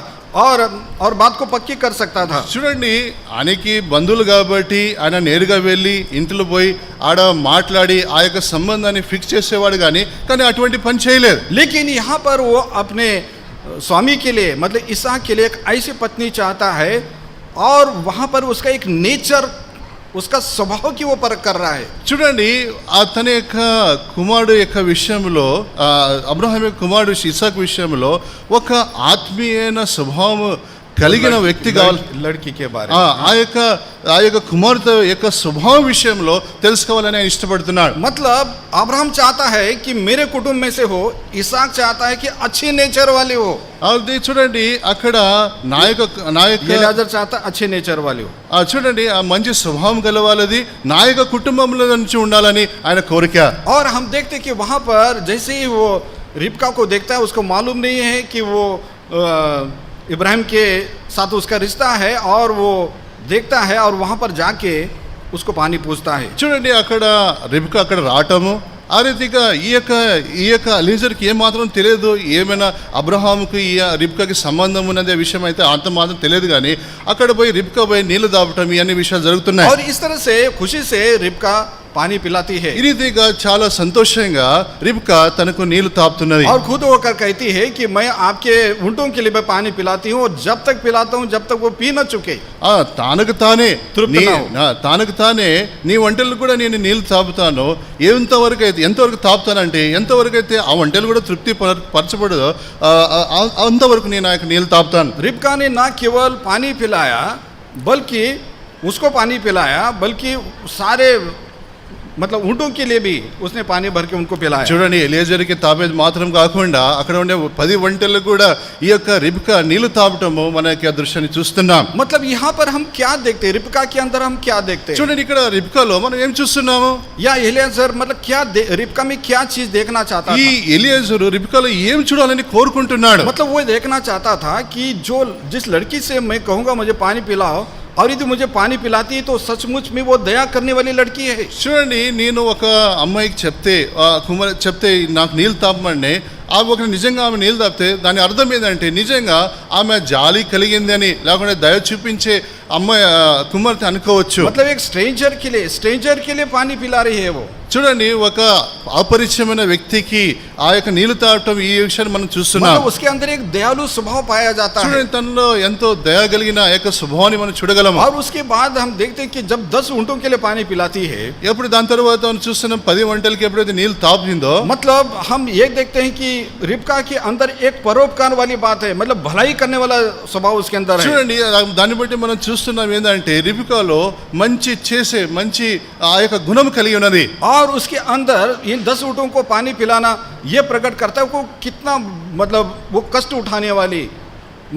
और बात को पक्की कर सकता था। చూడండి ఆయనకి బంధువులు కాబట్టి ఆయన నేరుగా వెళ్ళి ఇంట్లో పోయి ఆడ మాట్లాడి ఆ యొక్క సంబంధాన్ని ఫిక్స్ చేసేవాడు కానీ అటువంటి పని చేయలేదు। लेकिन यहाँ पर वो अपने स्वामी के लिए मतलब इसहाक के लिए एक ऐसी पत्नी चाहता है और वहाँ पर उसका एक नेचर उसका स्वभाव की वो परख कर रहा है। చూడండి తన యొక్క కుమారుడు యొక్క విషయంలో అబ్రహాం యొక్క కుమారుడు ఇసాక్ విషయంలో ఒక ఆత్మీయమైన స్వభావం కలిగిన వ్యక్తి కావాలి। लड़की के बारे ఆ యొక్క కుమార్తె యొక్క స్వభావం విషయంలో తెలుసుకోవాలని ఆయన ఇష్టపడుతున్నాడు। मतलब अब्राहम चाहता है कि मेरे कुटुंब में से हो, इसहाक चाहता है कि अच्छे नेचर वाले हो। అది చూడండి అక్కడ एलीआजर चाहता अच्छे नेचर वाले हो। చూడండి ఆ మంచి స్వభావం గల వాళ్ళది నా యొక్క కుటుంబంలో నుంచి ఉండాలని ఆయన కోరిక। और हम देखते कि वहाँ पर जैसे ही वो रिबका को देखता है उसको मालूम नहीं है कि वो इब्राहिम के साथ उसका रिश्ता है और वो देखता है और वहाँ पर जाके उसको पानी पूछता है। చూడండి అక్కడ రిబ్కా అక్కడ రావటము ఆ రీతిగా ఈ యొక్క ఎలీజర్కి ఏమాత్రం తెలియదు, ఏమైనా అబ్రహాముకు ఈ రిబ్కాకి సంబంధం ఉన్నదే విషయం అయితే అంత మాత్రం తెలియదు, కానీ అక్కడ పోయి రిబ్కా పోయి నీళ్లు దాపటం ఇవన్నీ విషయాలు జరుగుతున్నాయి। और इस तरह से खुशी से रिबका पानी पिलाती है। ఈ రీతిగా చాలా సంతోషంగా రిబ్కా తనకు నీళ్లు తాపుతున్నది। और खुद होकर कहती है कि मैं आपके ऊँटों के लिए पानी पिलाती हूँ और जब तक पिलाता हूँ जब तक वो पी न चुके। తానకు తానే నీ వంటలు కూడా నేను నీళ్లు తాపుతాను, ఎంతవరకు తాపుతానంటే ఎంతవరకు అయితే ఆ వంటలు కూడా తృప్తి పరచబడదో అంతవరకు నేను ఆ యొక్క నీళ్లు తాపుతాను। रिबका ने ना केवल पानी पिलाया बल्कि उसको पानी पिलाया बल्कि सारे मतलब ऊँटों के लिए भी उसने पानी भर के उनको पिलाया। చూడండి ఎలీజర్కి తాపేది మాత్రం కాకుండా అక్కడ ఉండే 10 వంటలకు కూడా ఈ యొక్క రిబ్కా నీళ్లు తాపటము మనకి ఆ దృశ్యాన్ని చూస్తున్నాం। मतलब यहाँ पर हम क्या देखते हैं? रिबका के अंदर हम क्या देखते हैं? చూడండి ఇక్కడ రిబ్కాలో మనం ఏం చూస్తున్నాము? या एलीआजर मतलब क्या रिबका में क्या चीज देखना चाहता ఈ था? ఎలీజరు రిబ్కాలో ఏం చూడాలని కోరుకుంటున్నాడు? मतलब वो देखना चाहता था कि जिस लड़की से मैं कहूँगा मुझे पानी पिलाओ और यदि मुझे पानी पिलाती है तो सचमुच में वो दया करने वाली लड़की है। చూడండి నేను ఒక అమ్మాయికి చెప్తే నాకు నీళ్ళు తాపమండి ఒక నిజంగా ఆమె నీళ్ళు తాపితే దాని అర్థం ఏంటంటే నిజంగా ఆమె జాలి కలిగింది అని లేకుంటే దయ చూపించే అమ్మాయి కుమార్తె అనుకోవచ్చు। मतलब एक स्ट्रेंजर के लिए पानी पिला रही है वो। చూడండి ఒక అపరిచయమైన వ్యక్తికి ఆ యొక్క నీళ్లు తాగటం ఈ విషయాన్ని మనం చూస్తున్నాం। मतलब उसके अंदर एक दयालु स्वभाव पाया जाता है। చూడండి తనలో ఎంతో దయ కలిగిన ఆ యొక్క స్వభావాన్ని మనం చూడగలము। और उसके बाद हम देखते हैं कि जब 10 ऊँटों के लिए पानी पिलाती है, ఎప్పుడు దాని తర్వాత మనం చూస్తున్నాం 10 వంటలకి ఎప్పుడైతే నీళ్లు తాపిందో मतलब हम ये देखते हैं कि रिबका के अंदर एक परोपकार वाली बात है, मतलब भलाई करने वाला स्वभाव उसके अंदर है। చూడండి దాన్ని బట్టి మనం చూస్తున్నాం ఏంటంటే రిబకాలో మంచి చేసే మంచి ఆ యొక్క గుణం కలిగి ఉన్నది। और उसके अंदर इन 10 ऊँटों को पानी पिलाना ये प्रकट करता है वो कितना मतलब वो कष्ट उठाने वाली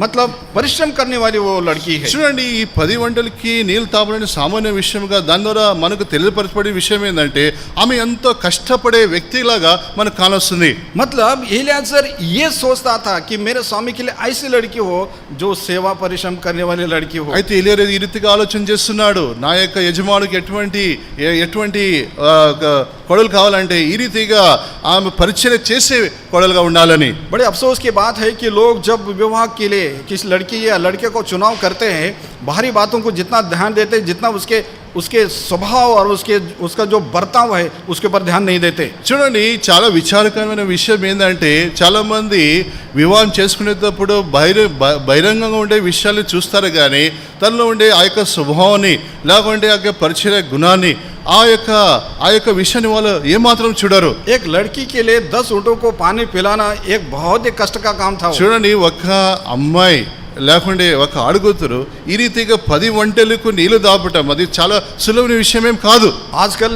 मतलब परिश्रम करने वाली वो लड़की है। చూడండి ఈ 10 వంటలకి నీళ్ళు తాపడం సామాన్య విషయంగా దాని ద్వారా మనకు తెలియపరచబడే విషయం ఏంటంటే ఆమె ఎంతో కష్టపడే వ్యక్తిలాగా మనకు కానొస్తుంది। मतलब एलीआजर ये सोचता था कि मेरे स्वामी के लिए ऐसी लड़की हो जो सेवा परिश्रम करने वाली लड़की हो। అయితే ఎలీయజరు ఈ రీతిగా ఆలోచన చేస్తున్నాడు, నా యొక్క యజమానికి ఎటువంటి కోడలు కావాలంటే ఈ రీతిగా ఆమె పరిచయం చేసే కోడలుగా ఉండాలని. बड़े अफसोस की बात है कि लोग जब विवाह के लिए किस लड़की या लड़के को चुनाव करते हैं, बाहरी बातों को जितना ध्यान देते हैं, जितना उसके स्वभाव और उसका जो बर्ताव है उसके ऊपर ध्यान नहीं देते. చూడండి, చాలా విచారకరమైన విషయం ఏంటంటే చాలా మంది వివాహం చేసుకునేటప్పుడు బహిరంగంగా ఉండే విషయాలు చూస్తారు, కానీ తనలో ఉండే ఆ యొక్క స్వభావాన్ని లేకుంటే ఆ యొక్క పరిచయ గుణాన్ని ఆ యొక్క విషయాన్ని వాళ్ళు ఏమాత్రం చూడరు. एक लड़की के लिए 10 ऊँटों को पानी पिलाना एक बहुत ही कष्ट का काम था. చూడండి, ఒక అమ్మాయి లేకుంటే ఒక ఆడుగుతురు ఈ రీతిగా 10 ఒంటెలకు నీళ్లు దాపటం అది చాలా సులభమైన విషయమేం కాదు. आजकल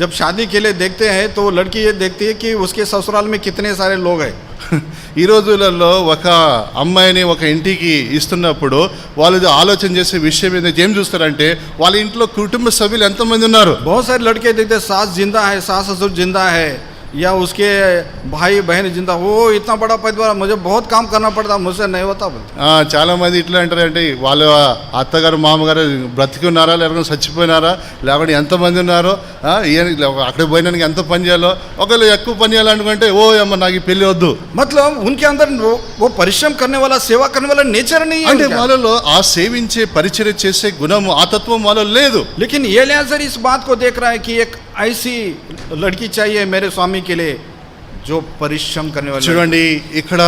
जब शादी के लिए देखते हैं तो लड़की ये देखती है कि उसके ससुराल में कितने सारे लोग हैं. ఈ రోజులలో ఒక అమ్మాయిని ఒక ఇంటికి ఇస్తున్నప్పుడు వాళ్ళు ఆలోచన చేసే విషయం ఏం చూస్తారంటే వాళ్ళ ఇంట్లో కుటుంబ సభ్యులు ఎంతమంది ఉన్నారు. बहुत सारे लड़के देखते सास जिंदा है, सास ससुर जिंदा है, या उसके भाई बहन जिंदा, वो इतना बड़ा परिवार, मुझे बहुत काम करना पड़ता, मुझसे नहीं होता. చాలా మంది ఇట్లా అంటారంటే వాళ్ళ అత్తగారు మామగారు బ్రతికున్నారా లేకపోతే చచ్చిపోయినారా లేకపోతే ఎంతమంది ఉన్నారో అక్కడ పోయినానికి ఎంత పని చేయాలో, ఒకవేళ ఎక్కువ పని చేయాలనుకుంటే ఓ అమ్మ నాకు ఈ పెళ్లి వద్దు. मतलब उनके अंदर वो परिश्रम करने वाला, सेवा करने वाला नेचर नहीं है. అంటే వాళ్ళలో ఆ సేవించే పరిచర్య చేసే గుణం ఆ తత్వం వాళ్ళలో లేదు. लेकिन एलियाजर इस बात को देख रहा है कि एक ऐसी लड़की चाहिए मेरे स्वामी के लिए जो परिश्रम करने वाली. చూడండి, ఇక్కడ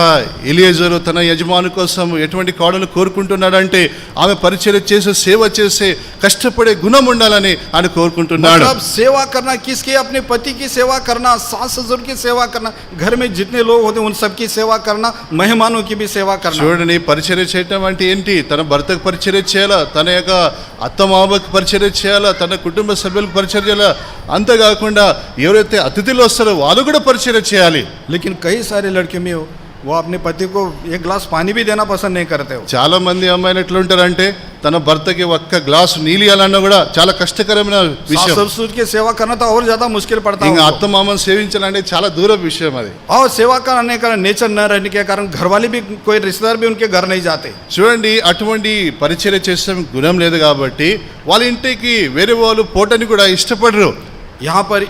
ఎలియేజరు తన యజమాని కోసం ఎటువంటి కోడలు కోరుకుంటున్నాడంటే ఆమె పరిచర్య చేసే సేవ చేసే కష్టపడే గుణం ఉండాలని ఆయన కోరుకుంటున్నాడు. मतलब सेवा करना किसकी? अपने पति की सेवा करना, सास ससुर की सेवा करना, घर में जितने लोग होते हैं उन सब की सेवा करना, मेहमानों की भी सेवा करना. చూడండి, పరిచర్య చేయటం అంటే ఏంటి? తన భర్తకు పరిచర్య చేయాలా, తన యొక్క అత్తమామకు పరిచర్య చేయాలా, తన కుటుంబ సభ్యులకు పరిచర్య చేయాలా, అంతేకాకుండా ఎవరైతే అతిథులు వస్తారో వాళ్ళు కూడా పరిచర్య చేయాలి. लेकिन कई सारे लड़के में वो अपने पति को एक गिलास पानी भी देना पसंद नहीं करते हो. చాలా మంది అమ్మాయిలు ఎట్లా ఉంటారంటే తన భర్తకి ఒక్క గ్లాసు నీళ్ళు ఇవ్వాలన్నా కూడా చాలా కష్టకరమైన విషయం. सास ससुर की सेवा करना तो और ज्यादा मुश्किल पड़ता है. ఇంకా అత్తమామను సేవించాలంటే చాలా దూర విషయం అది. और सेवा करने का नेचर न रहने के कारण घर वाले भी, कोई रिश्तेदार भी उनके घर नहीं जाते. చూడండి, అటువంటి పరిచర్య చేసే గుణం లేదు కాబట్టి వాళ్ళ ఇంటికి వేరే వాళ్ళు పోటని కూడా ఇష్టపడరు. यहाँ पर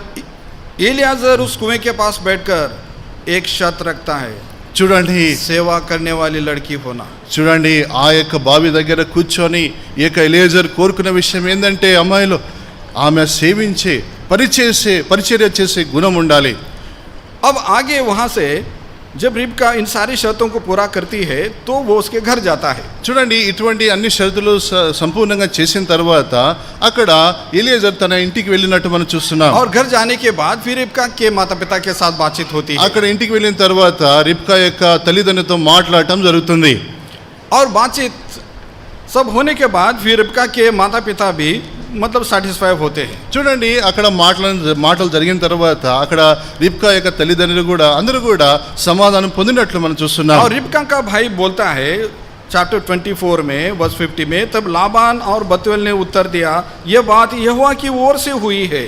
एलियाजर उस कुएं के पास बैठकर एक शर्त रखता है, చూడండి, सेवा करने वाली लड़की होना. చూడండి, ఆ యొక్క బావి దగ్గర కూర్చొని ఈ యొక్క ఎలియేజర్ కోరుకున్న విషయం ఏంటంటే అమ్మాయిలు ఆమె సేవించే పరిచర్య చేసే గుణం ఉండాలి. अब आगे वहाँ से जब रिबका इन सारी शर्तों को पूरा करती है तो वो उसके घर जाता है. చూడండి, ఇటువంటి అన్ని షరతులు సంపూర్ణంగా చేసిన తర్వాత అక్కడ ఎలియేజర్ తన ఇంటికి వెళ్ళినట్టు మనం చూస్తున్నాం. और घर जाने के बाद फिर रिबका के माता पिता के साथ बातचीत होती है. అక్కడ ఇంటికి వెళ్ళిన తర్వాత రిబ్కా యొక్క తల్లిదండ్రులతో మాట్లాడటం జరుగుతుంది. और बातचीत सब होने के बाद फिर रिबका के माता पिता भी मतलब సాటిస్ఫై होते हैं. చూడండి, అక్కడ మాటలు జరిగిన తర్వాత అక్కడ రిబ్కా యొక్క తల్లిదండ్రులు కూడా అందరూ కూడా సమాధానం పొందినట్లు మనం చూస్తున్నాం. और रिबका का भाई बोलता है चैप्टर 24 में वर्स 50 में, तब लाबान और बतूएल ने उत्तर दिया, ये बात यहोवा की ओर से हुई है,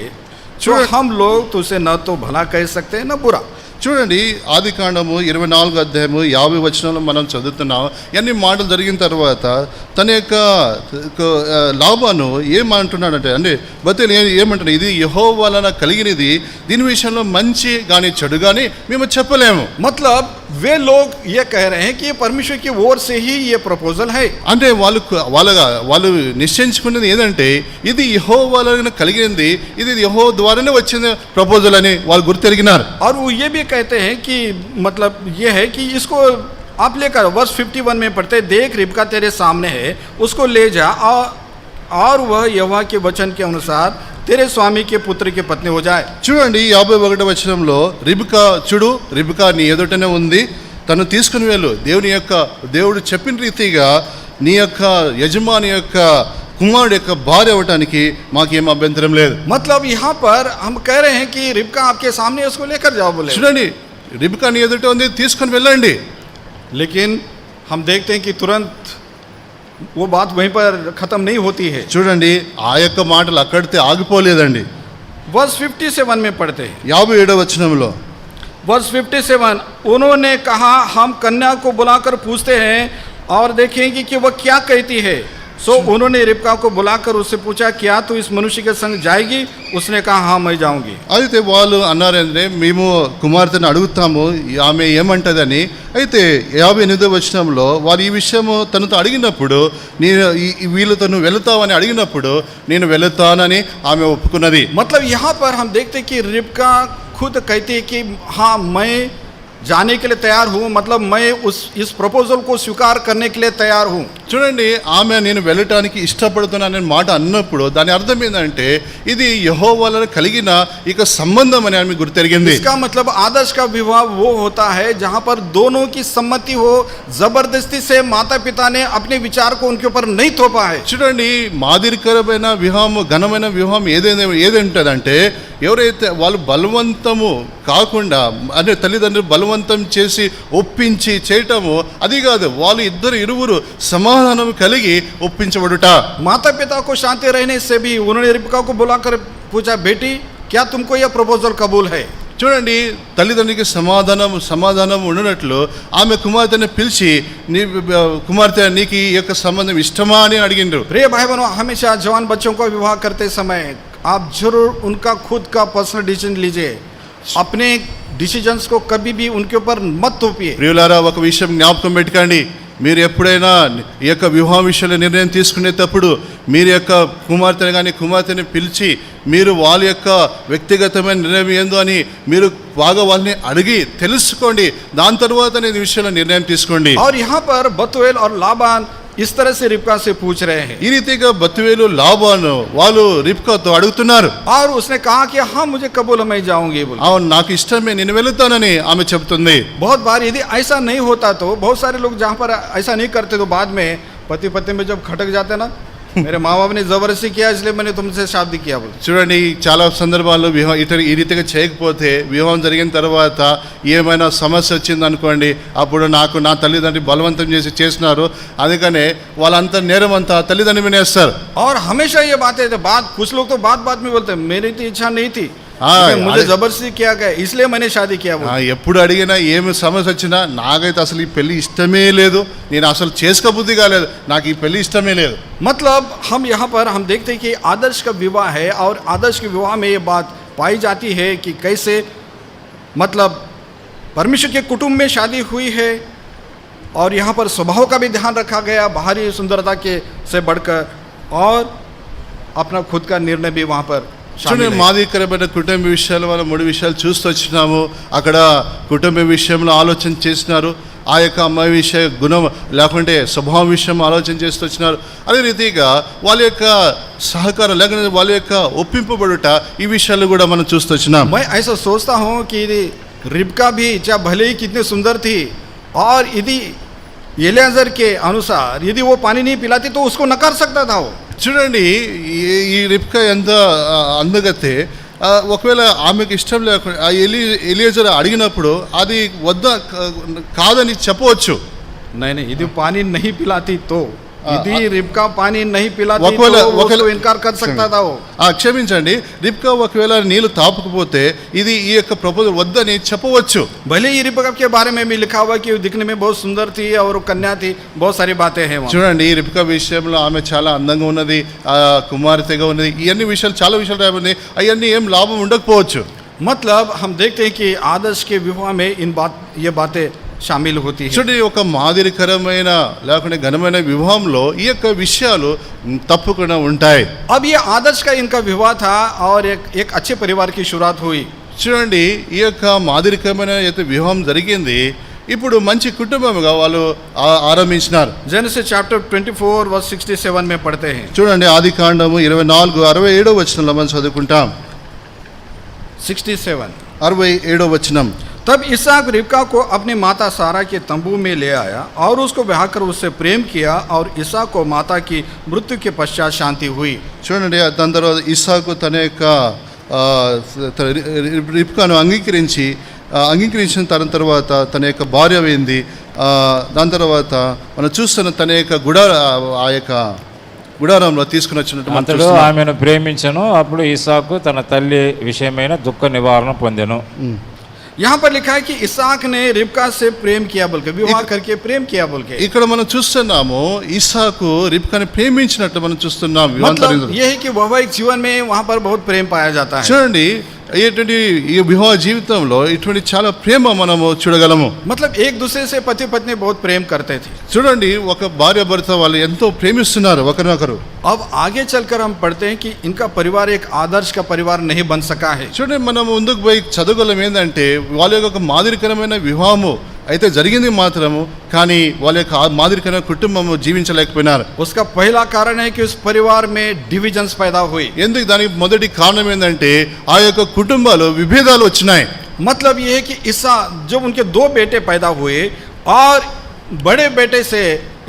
जो हम लोग तुझसे न तो भला कह सकते न बुरा. చూడండి, ఆది కాండము 24 అధ్యాయము 50 వచనంలో మనం చదువుతున్నాం. ఇవన్నీ మాటలు జరిగిన తర్వాత తన యొక్క లాబాను ఏమంటున్నాడంటే, అంటే బతేలు ఏమంటున్నాడు, ఇది యెహోవా వలన కలిగినది, దీని విషయంలో మంచి కానీ చెడు కానీ మేము చెప్పలేము. मतलब वे लोग ये कह रहे हैं कि परमेश्वर की ओर से ही ये प्रपोजल है. అంటే వాళ్ళు నిశ్చయించుకున్నది ఏంటంటే ఇది యెహోవా వలన కలిగినది, ఇది యెహోవా ద్వారానే వచ్చిన ప్రపోజల్ అని వాళ్ళు గుర్తెరిగినారు. और वो ये भी कहते हैं कि मतलब ये है कि इसको आप लेकर वर्ष 51 में पढ़ते, देख रिबका तेरे सामने है, उसको ले जा और वह यहोवा के वचन के अनुसार तेरे स्वामी के पुत्र की पत्नी हो जाए. చూడండి, 51వ వచనంలో రిబ్కా నీ ఎదుటనే ఉంది, తను తీసుకుని వెళ్ళు, దేవుడు చెప్పిన రీతిగా నీ యొక్క యజమాని యొక్క కుమారుడు యొక్క భార్య అవటానికి మాకేం అభ్యంతరం లేదు. मतलब यहाँ पर हम कह रहे हैं कि रिबका आपके सामने उसको लेकर जाओ बोले. చూడండి, రిబ్కా నీ ఎదుట ఉంది, తీసుకొని వెళ్ళండి. लेकिन हम देखते हैं कि तुरंत वो बात वहीं पर खत्म नहीं होती है. చూడండి, ఆ యొక్క మాటలు అక్కడితే ఆగిపోలేదండి. वर्ष 57 में पढ़ते हैं. 57వ వచనంలో वर्ष 57, उन्होंने कहा हम कन्या को बुलाकर पूछते हैं और देखेंगे कि वह क्या कहती है. सो उन्होंने रिबका को बुलाकर उससे पूछा, क्या तू इस मनुष्य के संग जाएगी? उसने कहा, हाँ मैं जाऊंगी. అయితే వాళ్ళు అన్నారంటే మేము కుమార్తెను అడుగుతాము ఆమె ఏమంటదని. అయితే 58వ వచనంలో వారు ఈ విషయము తనతో అడిగినప్పుడు నేను వీళ్ళతో నువ్వు వెళతావని అడిగినప్పుడు నేను వెళతానని ఆమె ఒప్పుకున్నది. मतलब यहाँ पर हम देखते कि रिबका खुद कहती है कि हाँ मैं जाने के लिए तैयार हूँ, मतलब मैं इस प्रपोजल को स्वीकार करने के लिए तैयार हूँ. చూడండి, ఆమె నేను వెళ్ళటానికి ఇష్టపడుతున్నాననే మాట అన్నప్పుడు దాని అర్థం ఏంటంటే ఇది యెహోవాతో కలిగిన ఇక సంబంధం అని ఆమె గుర్తెరిగింది. इसका मतलब आदर्श का विवाह वो होता है जहाँ पर दोनों की सम्मति हो. जबरदस्ती से माता पिता ने अपने विचार को उनके ऊपर नहीं थोपा है. చూడండి, మాదిరికరమైన వివాహం, ఘనమైన వివాహం ఏదంటదంటే ఎవరైతే వాళ్ళు బలవంతము కాకుండా అంటే తల్లిదండ్రులు బలవంతం చేసి ఒప్పించి చేయటము అది కాదు. వాళ్ళు ఇరువురు సమాధానం కలిగి ఒప్పించబడుట. माता पिता को शांति रहने से भी उन्होंने रिबका को बुलाकर पूछा, बेटी क्या तुमको यह प्रपोजल कबूल है? చూడండి, తల్లిదండ్రులకి సమాధానం ఉండనట్లు ఆమె కుమార్తెని పిలిచి కుమార్తె నీకు ఈ యొక్క సంబంధం ఇష్టమా అని అడిగిండ్రు. प्रिय भाई बहनों, हमेशा जवान बच्चों का विवाह करते समय आप जरूर उनका खुद का पर्सनल डिसीजन लीजिए. अपने डिसीजंस को कभी भी उनके ऊपर मत थोपिए. ప్రియులారా, ఒక విషయం జ్ఞాపకం పెట్టుకోండి. మీరు ఎప్పుడైనా ఈ యొక్క వివాహం విషయంలో నిర్ణయం తీసుకునేటప్పుడు మీరు యొక్క కుమార్తెని పిలిచి మీరు వాళ్ళ యొక్క వ్యక్తిగతమైన నిర్ణయం ఏందో అని మీరు బాగా వాళ్ళని అడిగి తెలుసుకోండి. దాని తర్వాత నేను విషయంలో నిర్ణయం తీసుకోండి. और यहाँ पर बतूएल और लाबान इस तरह से रिबका से पूछ रहे हैं. ఈ రీతిగా బతువేలు లాబాను వాళ్ళు రిబ్కాతో అడుగుతున్నారు. और उसने कहा कि हाँ मुझे कबूल, मैं जाऊंगी. बोल, అవును, నాకు ఇష్టమే, నేను వెళుతానని ఆమె చెబుతుంది. बहुत बार यदि ऐसा नहीं होता तो बहुत सारे लोग जहाँ पर ऐसा नहीं करते तो बाद में पति पत्नी में जब खटक जाते ना, मेरे माँ बाप ने जबरदस्ती किया इसलिए मैंने तुमसे शादी किया. बोल, చూడండి, చాలా సందర్భాల్లో ఈ రీతిగా చేయకపోతే వివాహం జరిగిన తర్వాత ఏమైనా సమస్య వచ్చింది అనుకోండి, అప్పుడు నాకు నా తల్లిదండ్రులు బలవంతం చేసినారు అందుకనే వాళ్ళంతా నేరం అంతా తల్లిదండ్రులు వినేస్తారు. और हमेशा ये बातें कुछ लोग तो बात में बोलते हैं, मेरी तो इच्छा नहीं थी, मुझे जबरदस्ती किया गया इसलिए मैंने शादी किया. ఎప్పుడు అడిగినా ఏమి సమస్య వచ్చినా నాకైతే అసలు ఈ పెళ్లి ఇష్టమే లేదు, నేను అసలు చేసుకోబుద్ధి కాలేదు, నాకు ఈ పెళ్లి ఇష్టమే లేదు. मतलब हम यहाँ पर हम देखते हैं कि आदर्श का विवाह है और आदर्श के विवाह में ये बात पाई जाती है कि कैसे मतलब परमेश्वर के कुटुंब में शादी हुई है और यहाँ पर स्वभाव का भी ध्यान रखा गया बाहरी सुंदरता के से बढ़कर, और अपना खुद का निर्णय भी वहाँ पर చూడండి, మాదిరికరమైన కుటుంబ విషయాలు మనం 3 విషయాలు చూస్తూ వచ్చినాము. అక్కడ కుటుంబ విషయంలో ఆలోచన చేసినారు, ఆ యొక్క అమ్మాయి విషయ గుణం లేకుంటే స్వభావం విషయం ఆలోచన చేస్తూ వచ్చినారు. అదే రీతిగా వాళ్ళ యొక్క సహకారం లేకపోతే వాళ్ళ యొక్క ఒప్పింపబడుట ఈ విషయాలు కూడా మనం చూస్తూ వచ్చినాం. मैं ऐसा सोचता हूँ कि रिबका भी चाहे भले ही कितनी सुंदर थी और यदि एलियाजर के अनुसार यदि वो पानी नहीं पिलाती तो उसको नकार सकता था वो. చూడండి, ఈ రిబ్కా ఎంత అందగతే ఒకవేళ ఆమెకు ఇష్టం లేకుండా ఎలియజర్ అడిగినప్పుడు అది కాదని చెప్పవచ్చు. नहीं यदि पानी नहीं पिलाती तो यदि रिबका पानी नहीं पिलाती तो वो इनकार कर सकता था वो. క్షమించండి, రిబ్కా ఒకవేళ నీళ్లు తాపకపోతే ఇది ఈ యొక్క ప్రపోజల్ వద్దని చెప్పవచ్చు. भले ही रिबका के बारे में भी लिखा हुआ कि वो दिखने में बहुत सुंदर थी और कन्या थी, बहुत सारी बातें हैं. చూడండి, రిబ్కా విషయంలో ఆమె చాలా అందంగా ఉన్నది, కుమార్తెగా ఉన్నది, ఇవన్నీ విషయాలు చాలా విషయాలు రాబోయి, అవన్నీ ఏం లాభం ఉండకపోవచ్చు. मतलब हम देखते हैं कि आदर्श के विवाह में ये बातें शामिल होती है. చూడండి, ఒక మాదిరికరమైన లేకుంటే ఘనమైన వివాహంలో ఈ యొక్క విషయాలు తప్పకుండా ఉంటాయి. अब ये आदर्श का इनका विवाह था और एक अच्छे परिवार की शुरुआत हुई. చూడండి, ఈ యొక్క మాదిరికరమైన వివాహం జరిగింది, ఇప్పుడు మంచి కుటుంబంగా వాళ్ళు ఆరంభించినారు. जेनेसिस चैप्टर 24 वर्स 67 में पढ़ते हैं. చూడండి, ఆదికాండము 24:67 వచనంలో మనం చదువుకుంటాం. 67 వచనం. तब इसहाक रिबका को अपनी माता सारा के तंबू में ले आया और उसको ब्याह कर उससे प्रेम किया और इसहाक को माता की मृत्यु के पश्चात शांति हुई. చూడండి, దాని తర్వాత ఇస్సాకు తన యొక్క రిబ్కాను అంగీకరించిన తర్వాత తన యొక్క భార్య అయింది. దాని తర్వాత మనం చూస్తున్న తన యొక్క గుడారంలో తీసుకుని వచ్చినట్టు అతడు ఆమెను ప్రేమించను. అప్పుడు ఇస్సాకు తన తల్లి విషయమైన దుఃఖ నివారణ పొందెను. यहाँ पर लिखा है कि इसहाक ने रिबका से प्रेम किया बोल के, विवाह करके प्रेम किया बोल के। ఇక్కడ మనం చూస్తున్నాము ఇస్సాకు రిబ్కాని ప్రేమించినట్టు మనం చూస్తున్నాం. मतलब ये है कि वैवाहिक जीवन में वहाँ पर बहुत प्रेम पाया जाता है. చూడండి ఇటువంటి ఈ వివాహ జీవితంలో ఇటువంటి చాలా ప్రేమ మనము చూడగలము. मतलब एक दूसरे से पति पत्नी बहुत प्रेम करते थे. చూడండి ఒక భార్య భర్త వాళ్ళు ఎంతో ప్రేమిస్తున్నారు ఒకరినొకరు. अब आगे चलकर हम पढ़ते हैं कि इनका परिवार एक आदर्श का परिवार नहीं बन सका है. చూడండి మనం ముందుకు పోయి చదవగలం ఏంటంటే వాళ్ళ యొక్క ఒక మాదిరికరమైన వివాహము అయితే జరిగింది మాత్రము, కానీ వాళ్ళ యొక్క మాదిరికరమైన కుటుంబము జీవించలేకపోయినారు. उसका पहला कारण है कि उस परिवार में डिविजन्स पैदा हुई. ఎందుకు దానికి మొదటి కారణం ఏంటంటే ఆ యొక్క కుటుంబాలు విభేదాలు వచ్చినాయి. मतलब ये है कि इसहाक जब उनके दो बेटे पैदा हुए और बड़े बेटे से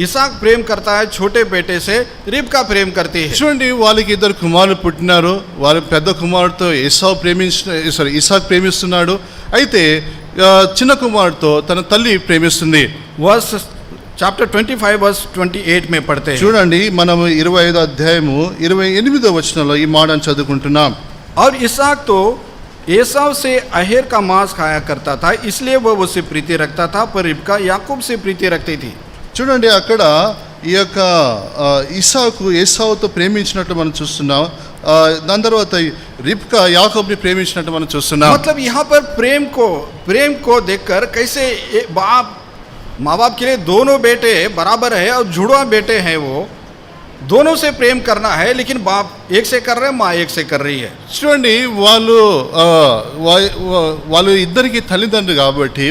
इसहाक प्रेम करता है, छोटे बेटे से रिबका प्रेम करती है. చూడండి వాళ్ళకి ఇద్దరు కుమారులు పుట్టినారు. వాళ్ళ పెద్ద కుమారుడితో ఇసాక్ ప్రేమిస్తున్నాడు. అయితే చిన్న కుమారుడితో తన తల్లి ప్రేమిస్తుంది. वर्स चैप्टर 25 वर्स 28 में पढ़ते हैं. చూడండి మనం 25వ అధ్యాయము 28వ వచనంలో ఈ మాటను చదువుకుంటున్నాం. और इसहाक तो एसाव से अहेर का मांस खाया करता था, इसलिए वह उससे प्रीति रखता था, पर रिबका याकूब से प्रीति रखती थी. చూడండి అక్కడ ఈ యొక్క ఇసాకు ఏసావుతో ప్రేమించినట్టు మనం చూస్తున్నాం. దాని తర్వాత రిబ్కా యాకోబుని ప్రేమించినట్టు మనం చూస్తున్నాం. मतलब यहाँ पर प्रेम को देखकर कैसे बाप माँ बाप के लिए दोनों बेटे बराबर है और जुड़वा बेटे हैं, वो दोनों से प्रेम करना है, लेकिन बाप एक से कर रहे हैं, माँ एक से कर रही है. చూడండి వాళ్ళు ఇద్దరికి తల్లిదండ్రులు కాబట్టి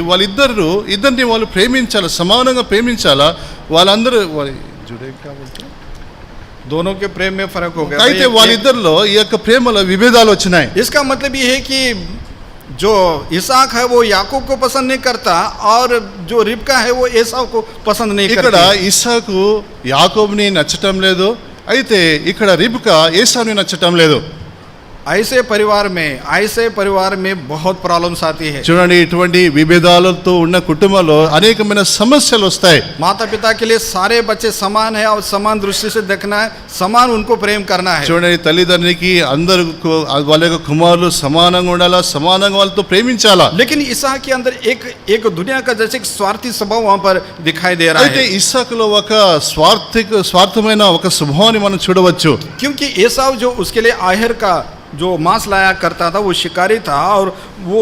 ఇద్దరిని వాళ్ళు ప్రేమించాలి, సమానంగా ప్రేమించాలా. వాళ్ళందరూ జుడే కాబట్టి दोनों के प्रेम में फर्क हो गया. అయితే వాళ్ళిద్దరిలో ఈ యొక్క ప్రేమలో విభేదాలు వచ్చినాయి. इसका मतलब ये है कि जो इसहाक है वो याकूब को पसंद नहीं करता और जो रिबका है वो एसाव को पसंद नहीं करती. ఇక్కడ ఇస్సాకు యాకోబుని నచ్చటం లేదు, అయితే ఇక్కడ రిబ్కా ఏసావుని నచ్చటం లేదు. ऐसे परिवार में बहुत प्रॉब्लम्स आती है. చూడండి ఇటువంటి విభేదాలతో ఉన్న కుటుంబంలో అనేకమైన సమస్యలు వస్తాయి. माता पिता के लिए सारे बच्चे समान है और समान दृष्टि से देखना है, समान उनको प्रेम करना है. చూడండి తల్లిదండ్రులకి అందరూ వాళ్ళ యొక్క కుమారులు సమానంగా ఉండాలా, సమానంగా వాళ్ళతో ప్రేమించాలా. लेकिन इसहाक के अंदर एक दुनिया का जैसे एक स्वार्थी स्वभाव वहां पर दिखाई दे रहा అయితే है. ఇస్సాకులో ఒక స్వార్థమైన ఒక స్వభావాన్ని మనం చూడవచ్చు. क्योंकि एसाव जो उसके लिए आहेर का जो मांस लाया करता था वो शिकारी था और वो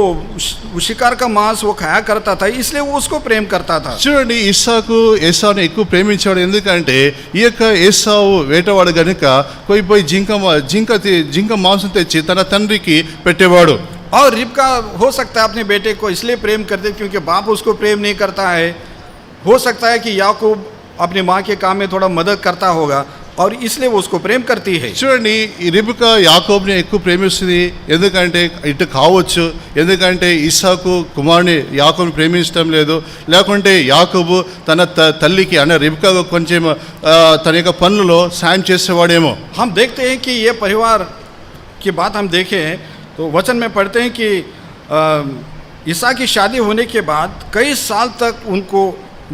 शिकार का मांस वो खाया करता था, इसलिए वो उसको प्रेम करता था. చూడండి ఇస్సాకు ఏసావుని ఎక్కువ ప్రేమించాడు. ఎందుకంటే ఈ యొక్క ఏసావు వేటవాడు గనుక పోయి జింక మాంసం తెచ్చి తన తండ్రికి పెట్టేవాడు. और रिबका हो सकता है अपने बेटे को इसलिए प्रेम करते क्योंकि बाप उसको प्रेम नहीं करता है. हो सकता है कि याकूब अपनी माँ के काम में थोड़ा मदद करता होगा और इसलिए वो उसको प्रेम करती है. చూడండి ఈ రిబ్కా యాకోబుని ఎక్కువ ప్రేమిస్తుంది. ఎందుకంటే ఇటు కావచ్చు, ఎందుకంటే ఇస్సాకు కుమారుని యాకోబుని ప్రేమించడం లేదు, లేకుంటే యాకోబు తన తల్లికి అంటే రిబ్కా కొంచెం తన యొక్క పనులలో సాయం చేసేవాడేమో. हम देखते हैं कि ये परिवार की बात हम देखें तो वचन में पढ़ते हैं कि इसहाक की शादी होने के बाद कई साल तक उनको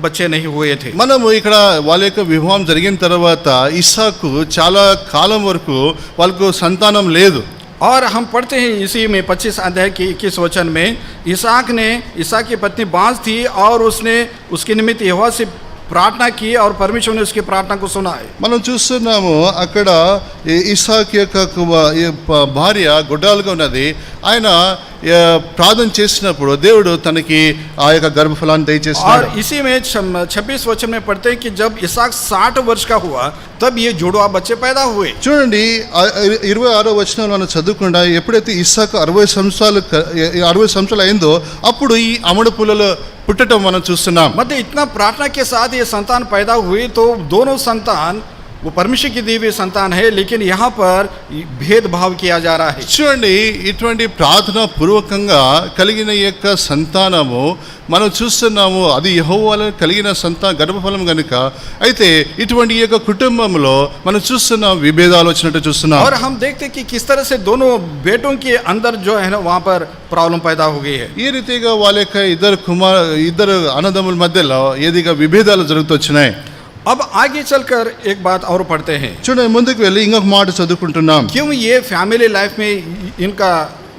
बच्चे नहीं हुए थे. మనము ఇక్కడ వాళ్ళ యొక్క వివాహం జరిగిన తర్వాత ఇస్సాకు చాలా కాలం వరకు వాళ్ళకు సంతానం లేదు. और हम पढ़ते हैं इसी में 25 अध्याय की 21 वचन में इसहाक की पत्नी बांझ थी और उसने उसके निमित्त यहोवा से प्रार्थना की और परमेश्वर ने उसकी प्रार्थना को सुना है. మనం చూస్తున్నాము అక్కడ ఇస్సాకు యొక్క భార్య గుడ్డాలుగా ఉన్నది. ఆయన ప్రార్థన చేసినప్పుడు దేవుడు తనకి ఆ యొక్క గర్భఫలాన్ని దయచేస్తాడు. और इसी में 26 वचन में पढ़ते हैं कि जब इसहाक 60 वर्ष का हुआ तब ये जुड़वा बच्चे पैदा हुए. చూడండి 26వ వచనంలో మనం చదువుకుండా ఎప్పుడైతే ఇస్సాకు 60 సంవత్సరాలు అయిందో అప్పుడు ఈ అమడు పుల్లలు పుట్టడం మనం చూస్తున్నాం. मतलब इतना प्रार्थना के साथ ये संतान पैदा हुई तो दोनों संतान वो परमेश्वर की दी हुई संतान है, लेकिन यहाँ पर भेदभाव किया जा रहा है. చూడండి ఇటువంటి ప్రార్థన పూర్వకంగా కలిగిన యొక్క సంతానము మనం చూస్తున్నాము, అది యెహోవా కలిగిన గర్భఫలం కనుక. అయితే ఇటువంటి యొక్క కుటుంబంలో మనం చూస్తున్నాం విభేదాలు వచ్చినట్టు చూస్తున్నాం. और हम देखते कि किस तरह से दोनों बेटों के अंदर जो है ना वहाँ पर प्रॉब्लम पैदा हो गई है. ఈ రీతిగా వాళ్ళ యొక్క ఇద్దరు అన్నదమ్ముల మధ్యలో ఏదిగా విభేదాలు జరుగుతొచ్చినాయి. अब आगे चलकर एक बात और पढ़ते हैं. చూడండి ముందుకు వెళ్ళి ఇంకొక మాట చదువుకుంటున్నాం. क्यों ये फैमिली लाइफ में इनका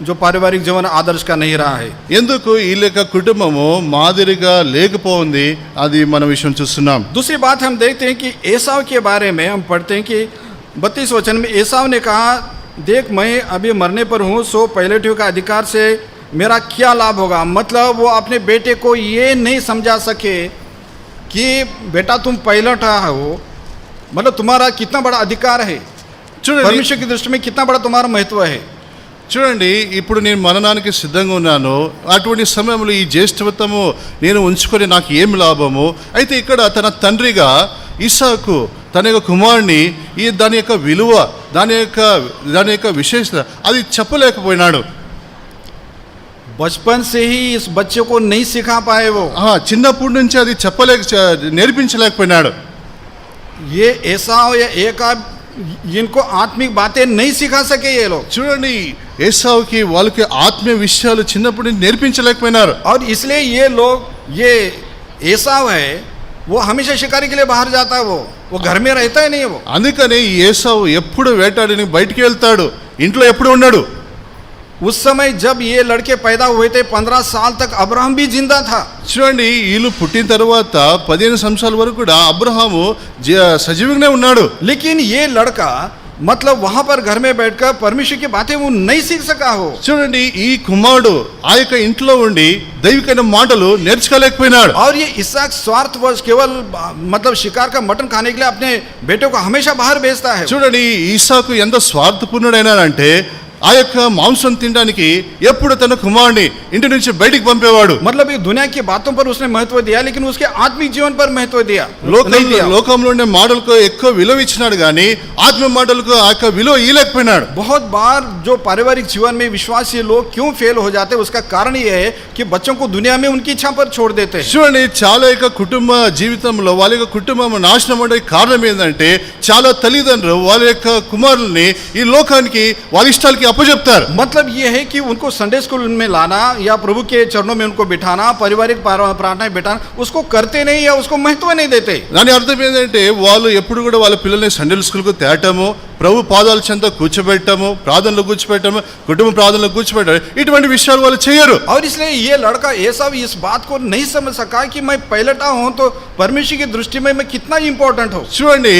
जो पारिवारिक जीवन आदर्श का नहीं रहा है। ఎందుకు వీళ్ళ యొక్క కుటుంబము మాదిరిగా లేకపోయింది అది మన విషయం చూస్తున్నాం. दूसरी बात हम देखते हैं कि एसाव के बारे में हम पढ़ते हैं कि 32 वचन में एसाव ने कहा, देख मैं अभी मरने पर हूँ, सो पहलेटियों का अधिकार से मेरा क्या लाभ होगा। मतलब वो अपने बेटे को ये नहीं समझा सके कि बेटा तुम पहलटा हो, मतलब तुम्हारा कितना बड़ा अधिकार है, చూడండి परमेश्वर की दृष्टि में कितना बड़ा तुम्हारा महत्व है। చూడండి ఇప్పుడు నేను మరణానికి సిద్ధంగా ఉన్నాను, అటువంటి సమయంలో ఈ జ్యేష్ఠత్వము నేను ఉంచుకొని నాకు ఏమి లాభము. అయితే ఇక్కడ తన తండ్రిగా ఇస్సాకు తన యొక్క కుమారుని ఈ దాని యొక్క విలువ దాని యొక్క విశేషత అది చెప్పలేకపోయినాడు. बचपन से ही इस बच्चे को नहीं सिखा पाए वो। చిన్నప్పటి నుంచి అది నేర్పించలేకపోయినాడు. ये एसाव या एकाब इनको आत्मिक बातें नहीं सिखा सके ये लोग। చూడండి ఏసావుకి వాళ్ళకి ఆత్మీయ విషయాలు చిన్నప్పటి నుంచి నేర్పించలేకపోయినారు. और इसलिए ये लोग, ये एसाव है वो हमेशा शिकारी के लिए बाहर जाता है, वो घर में रहता ही नहीं है वो। అందుకని ఈ ఏసావు ఎప్పుడు వేటాడని బయటికి వెళ్తాడు, ఇంట్లో ఎప్పుడు ఉన్నాడు. उस समय जब ये लड़के पैदा हुए थे 15 साल तक अब्राहम भी जिंदा था। చూడండి వీళ్ళు పుట్టిన తర్వాత 15 సంవత్సరాల వరకు కూడా అబ్రహాము సజీవంగానే ఉన్నాడు. लेकिन ये लड़का मतलब वहां पर घर में बैठकर परमेश्वर की बातें वो नहीं सीख सका हो। చూడండి ఈ కుమారుడు ఆ యొక్క ఇంట్లో ఉండి దైవికమైన మాటలు నేర్చుకోలేకపోయినాడు. और ये इसहाक स्वार्थवश केवल मतलब शिकार का मटन खाने के लिए अपने बेटे को हमेशा बाहर भेजता है। చూడండి ఇస్సాకు ఎంత స్వార్థపూర్ణుడైనాడంటే ఆ యొక్క మాంసం తినడానికి ఎప్పుడు తన కుమారుని ఇంటి నుంచి బయటికి పంపేవాడు. मतलब ये दुनिया की बातों पर उसने महत्व दिया, लेकिन उसके आत्मिक जीवन पर महत्व दिया। లోకంలో ఉండే మాటలకు ఎక్కువ విలువ ఇచ్చినాడు కానీ ఆత్మ మాటలకు ఆ యొక్క విలువ ఇవ్వలేకపోయినాడు. बहुत बार जो पारिवारिक जीवन में विश्वासी लोग क्यों फेल हो जाते हैं, उसका कारण ये है कि बच्चों को दुनिया में उनकी इच्छा पर छोड़ देते हैं। చూడండి చాలా యొక్క కుటుంబ జీవితంలో వాళ్ళ యొక్క కుటుంబం నాశనం అయ్యే కారణం ఏంటంటే చాలా తల్లిదండ్రులు వాళ్ళ యొక్క కుమారుల్ని ఈ లోకానికి వాళ్ళ ఇష్టాలకి అప్పచెప్తారు. मतलब ये है कि उनको संडे स्कूल में लाना या प्रभु के चरणों में उनको बिठाना, पारिवारिक प्रार्थनाएं बिठाना, उसको करते नहीं या उसको महत्व नहीं देते। దాని అర్థం ఏంటంటే వాళ్ళు ఎప్పుడు కూడా వాళ్ళ పిల్లల్ని సండే స్కూల్కు తేటము, ప్రభు పాదాల చెంత కూర్చోబెట్టము, ప్రార్థనలు కూర్చోబెట్టము, కుటుంబ ప్రార్థనలు కూర్చోబెట్టడం, ఇటువంటి విషయాలు వాళ్ళు చేయరు. और इसलिए ये लड़का एसाव इस बात को नहीं समझ सका कि मैं पहलटा हूं तो परमेश्वर की दृष्टि में मैं कितना इंपॉर्टेंट हूं। చూడండి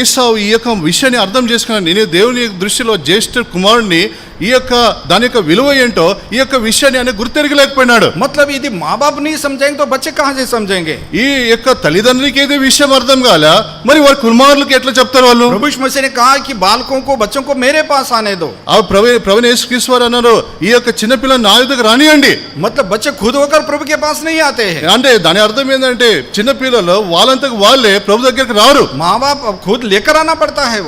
ఏసావు ఈ యొక్క విషయాన్ని అర్థం చేసుకున్నాను, నేను దేవుని దృష్టిలో జ్యేష్ఠ కుమారుడిని, ఈ యొక్క దాని యొక్క విలువ ఏంటో ఈ యొక్క విషయాన్ని ఆయన గుర్తెరగలేకపోయినాడు. मतलब यदि माँ बाप नहीं समझेंगे तो बच्चे कहां से समझेंगे। ఈ యొక్క తల్లిదండ్రులకి ఏదో విషయం అర్థం కాలే, మరి వారి కుమారులకు ఎట్లా చెప్తారు వాళ్ళు? प्रभु यीशु मसीह ने कहा कि बालकों को, बच्चों को मेरे पास आने दो। ఆ ప్రభువైన యేసుక్రీస్తు వారు అన్నారు, ఈ యొక్క చిన్న పిల్లలు నా దగ్గరకు రానియండి. मतलब बच्चे खुद होकर प्रभु के पास नहीं आते हैं। అంటే దాని అర్థం ఏంటంటే చిన్న పిల్లలు వాళ్ళంతకు వాళ్ళే ప్రభు దగ్గరికి రారు, माँ बाप खुद लेकर आना पड़ता है।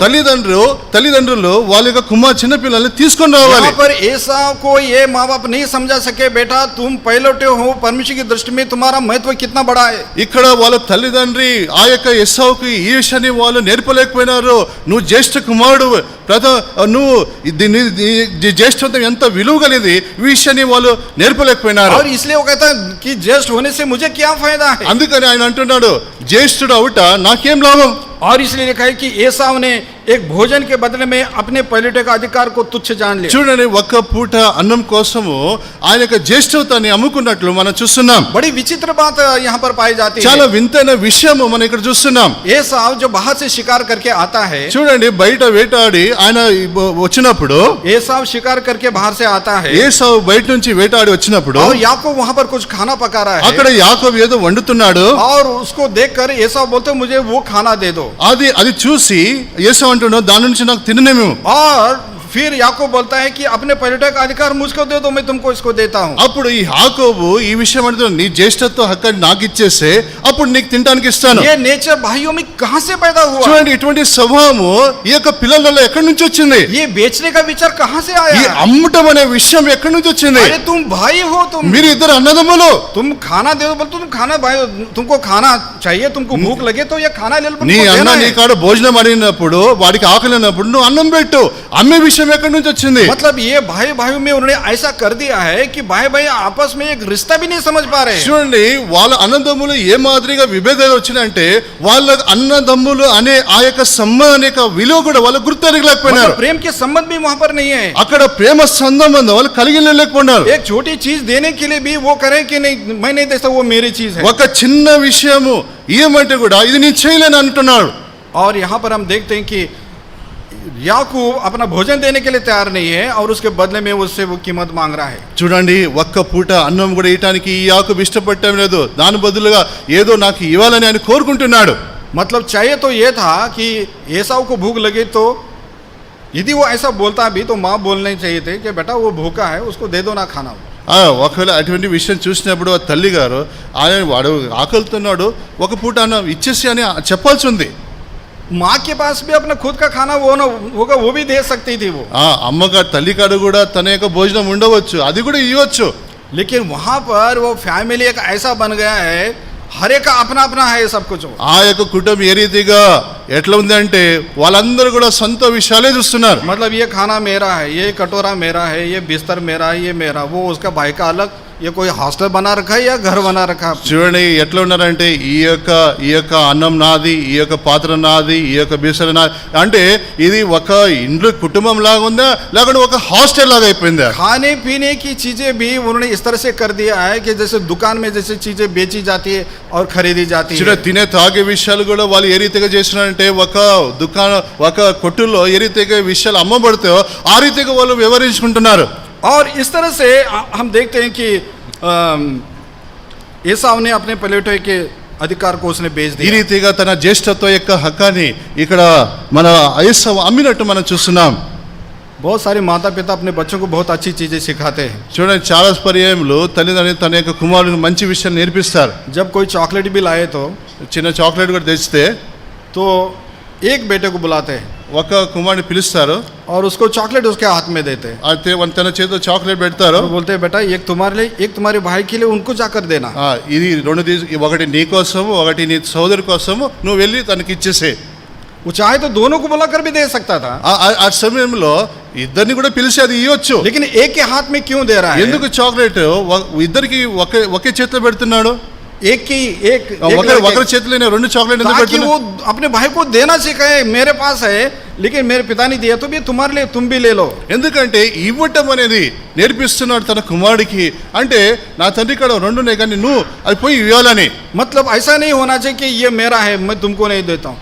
తల్లిదండ్రులు వాళ్ళ యొక్క చిన్న పిల్లల్ని తీసుకొని రావాలి. यहाँ पर एसाव को ये माँ बाप नहीं समझा सके, बेटा तुम पहलौटे हो, परमेश्वर की दृष्टि में तुम्हारा महत्व कितना बड़ा है। ఇక్కడ వాళ్ళ తల్లిదండ్రి ఆ యొక్క ఏసావుకి ఈ విషయాన్ని వాళ్ళు నేర్పలేకపోయినారు. నువ్వు జ్యేష్ఠ కుమారుడు, నువ్వు జ్యేష్ఠత్వం ఎంత విలువ కలిగింది ఈ విషయాన్ని వాళ్ళు నేర్పలేకపోయినారు. और इसलिए वो कहता है कि ज्येष्ठ होने से मुझे क्या फायदा है। అందుకని ఆయన అంటున్నాడు, జ్యేష్ఠుడు అవుట నాకేం లాభం. और इसलिए लिखा है कि एसाव ने एक भोजन के बदले में अपने पहलौटे का अधिकार को तुच्छ जान लिया। చూడండి ఒక్క పూట అన్నం కోసము ఆయన యొక్క జ్యేష్ఠత్వాన్ని అమ్ముకున్నట్లు మనం చూస్తున్నాం. बड़ी विचित्र बात यहाँ पर पाई जाती है। చాలా వింతైన విషయం మనం ఇక్కడ చూస్తున్నాం. एसाव जो बाहर से शिकार करके आता है, చూడండి బయట వేటాడి ఆయన వచ్చినప్పుడు, एसाव शिकार करके बाहर से आता है, ఏసావు బయట నుంచి వేటాడి వచ్చినప్పుడు और याकूब वहाँ पर कुछ खाना पका रहा है, అక్కడ యాకోబు ఏదో వండుతున్నాడు. और उसको देखकर एसाव बोलते मुझे वो खाना दे दो। అది చూసి ఏసావు అంటున్నాడు, దాని నుంచి నాకు తిననేమో. और फिर याकूब बोलता है कि अपने पहलौटे का अधिकार मुझको दे दो, मैं तुमको इसको देता हूँ। అప్పుడు ఈ యాకోబు ఈ విషయం అంటున్నాడు, నీ జ్యేష్ఠత్వ హక్కు నాకు ఇచ్చేస్తే అప్పుడు నీకు తినడానికి ఇస్తాను. ये नेचर भाइयों में कहाँ से पैदा हुआ? చూడండి ఇటువంటి స్వభావము ఈ యొక్క పిల్లలలో ఎక్కడి నుంచి వచ్చింది? ये बेचने का विचार कहाँ से आया? ఈ అమ్మటం అనే విషయం ఎక్కడి నుంచి వచ్చింది? अरे तुम भाई हो, మీరు ఇద్దరు అన్నదమ్ములు, तुम खाना दे दो, बोल तुम खाना भाई, तुमको खाना चाहिए, तुमको भूख लगे तो ये खाना ले लो। నీ అన్న నీ కాడ భోజనం అడిగినప్పుడు వాడికి ఆకలి అయినప్పుడు నువ్వు అన్నం పెట్టు. అమ్మే విషయం విషయం ఎక్కడి నుంచి వచ్చింది? मतलब ये भाई भाइयों में उन्होंने ऐसा कर दिया है कि भाई भाई आपस में एक रिश्ता भी नहीं समझ पा रहे। చూడండి వాళ్ళ అన్నదమ్ములు ఏ మాదిరిగా విభేదాలు వచ్చినాయంటే వాళ్ళ అన్నదమ్ములు అనే ఆ యొక్క సంబంధం అనే విలువ కూడా వాళ్ళు గుర్తెరగలేకపోయినారు. मतलब प्रेम के संबंध भी वहां पर नहीं है। అక్కడ ప్రేమ సంబంధం వాళ్ళు కలిగి లేకపోయినారు. एक छोटी चीज देने के लिए भी वो करे कि नहीं मैं नहीं देता, वो मेरी चीज है। ఒక చిన్న విషయము ఏమంటే కూడా ఇది నేను చేయలేను అంటున్నాడు. और यहाँ पर हम देखते हैं कि याकूब अपना भोजन देने के लिए तैयार नहीं है और उसके बदले में उससे वो कीमत मांग रहा है। చూడండి ఒక్క పూట అన్నం కూడా ఇయటానికి యాకోబు ఇష్టపడటం లేదు, దాని బదులుగా ఏదో నాకు ఇవ్వాలని ఆయన కోరుకుంటున్నాడు. मतलब चाहिए तो ये था कि एसाव को भूख लगे तो यदि वो ऐसा बोलता भी तो माँ बोलने चाहिए थे कि बेटा वो भूखा है उसको दे दो ना खाना। ఒకవేళ అటువంటి విషయం చూసినప్పుడు ఆ తల్లి గారు ఆయన వాడు ఆకలితున్నాడు ఒక పూట అన్నం ఇచ్చేసి అని చెప్పాల్సి ఉంది. माँ के पास भी अपना खुद का खाना वो ना होगा, वो भी दे सकती थी वो। అమ్మగారు తల్లి కాడు కూడా తన యొక్క భోజనం ఉండవచ్చు, అది కూడా ఇవ్వచ్చు. लेकिन वहां पर वो फैमिली एक ऐसा बन गया है, हर एक का अपना अपना है सब कुछ। ఆ యొక్క కుటుంబం ఏ రీతిగా ఎట్లా ఉంది అంటే వాళ్ళందరూ కూడా సొంత విషయాలే చూస్తున్నారు. मतलब ये खाना मेरा है, ये कटोरा मेरा है, ये बिस्तर मेरा है, ये मेरा, वो उसका भाई का अलग, ये कोई हॉस्टल बना रखा है या घर बना रखा है। చూడండి ఎట్లా ఉన్నారంటే ఈ యొక్క అన్నం నాది, ఈ యొక్క పాత్ర నాది, ఈ యొక్క బిసర నాది అంటే ఇది ఒక ఇంట్లో కుటుంబం లాగా ఉందా లేకుంటే ఒక హాస్టల్ లాగా అయిపోయిందా? खाने पीने की चीजें भी उन्होंने इस तरह से कर दिया है कि जैसे दुकान में जैसे चीजें बेची जाती है और खरीदी जाती है। చూడండి తినే తాగే విషయాలు కూడా వాళ్ళు ఏ రీతిగా చేస్తున్నారంటే ఒక దుకాణం ఒక కొట్టులో ఏ రీతిగా విషయాలు అమ్మబడతాయో ఆ రీతిగా వాళ్ళు వ్యవహరించుకుంటున్నారు. और इस तरह से हम देखते हैं कि एसाव ने अपने पलेटों के अधिकार को उसने बेच ఈ दिया। రీతిగా తన జ్యేష్ఠత్వ యొక్క హక్కాన్ని ఇక్కడ మన ఏసావు అమ్మినట్టు మనం చూస్తున్నాం. बहुत सारे माता पिता अपने बच्चों को बहुत अच्छी चीजें सिखाते हैं। చూడండి చాలా పర్యాయంలో తల్లిదండ్రులు తన యొక్క కుమారుడికి మంచి విషయాలు నేర్పిస్తారు. जब कोई चॉकलेट भी लाए చిన్న చాక్లెట్ కూడా తెచ్చితే तो एक बेटे को बुलाते हैं ఒక కుమారుడిని పిలుస్తారు, और उसको चॉकलेट उसके हाथ में देते हैं అయితే తన చేతిలో చాక్లెట్ పెడతారు. और बोलते हैं बेटा एक तुम्हारे लिए, एक तुम्हारे भाई के लिए, उनको जाकर देना। ఇది రెండు ఒకటి నీ కోసము ఒకటి నీ సోదరు కోసము నువ్వు వెళ్ళి తనకి ఇచ్చేసే. वो चाहे तो दोनों को बुलाकर भी दे सकता था, ఆ సమయంలో ఇద్దరిని కూడా పిలిచి అది ఇవ్వచ్చు. लेकिन एक के हाथ में क्यों दे रहा है? ఎందుకు చాక్లెట్ ఇద్దరికి ఒకే చేతిలో పెడుతున్నాడు? एक की एक ఒకరి చేతిలో రెండు చాక్లెట్ ఎందుకు ताकि పెడుతున్నాడు? वो अपने भाई को देना सिखाए, मेरे पास है लेकिन मेरे पिता ने दिया तो भी तुम्हारे लिए, तुम भी ले लो। ఎందుకంటే ఇవ్వటం అనేది నేర్పిస్తున్నాడు తన కుమారుడికి. అంటే నా తండ్రి కాడ రెండునే కానీ నువ్వు అది పోయి ఇవ్వాలని. मतलब ऐसा नहीं होना चाहिए कि ये मेरा है मैं तुमको नहीं देता हूँ।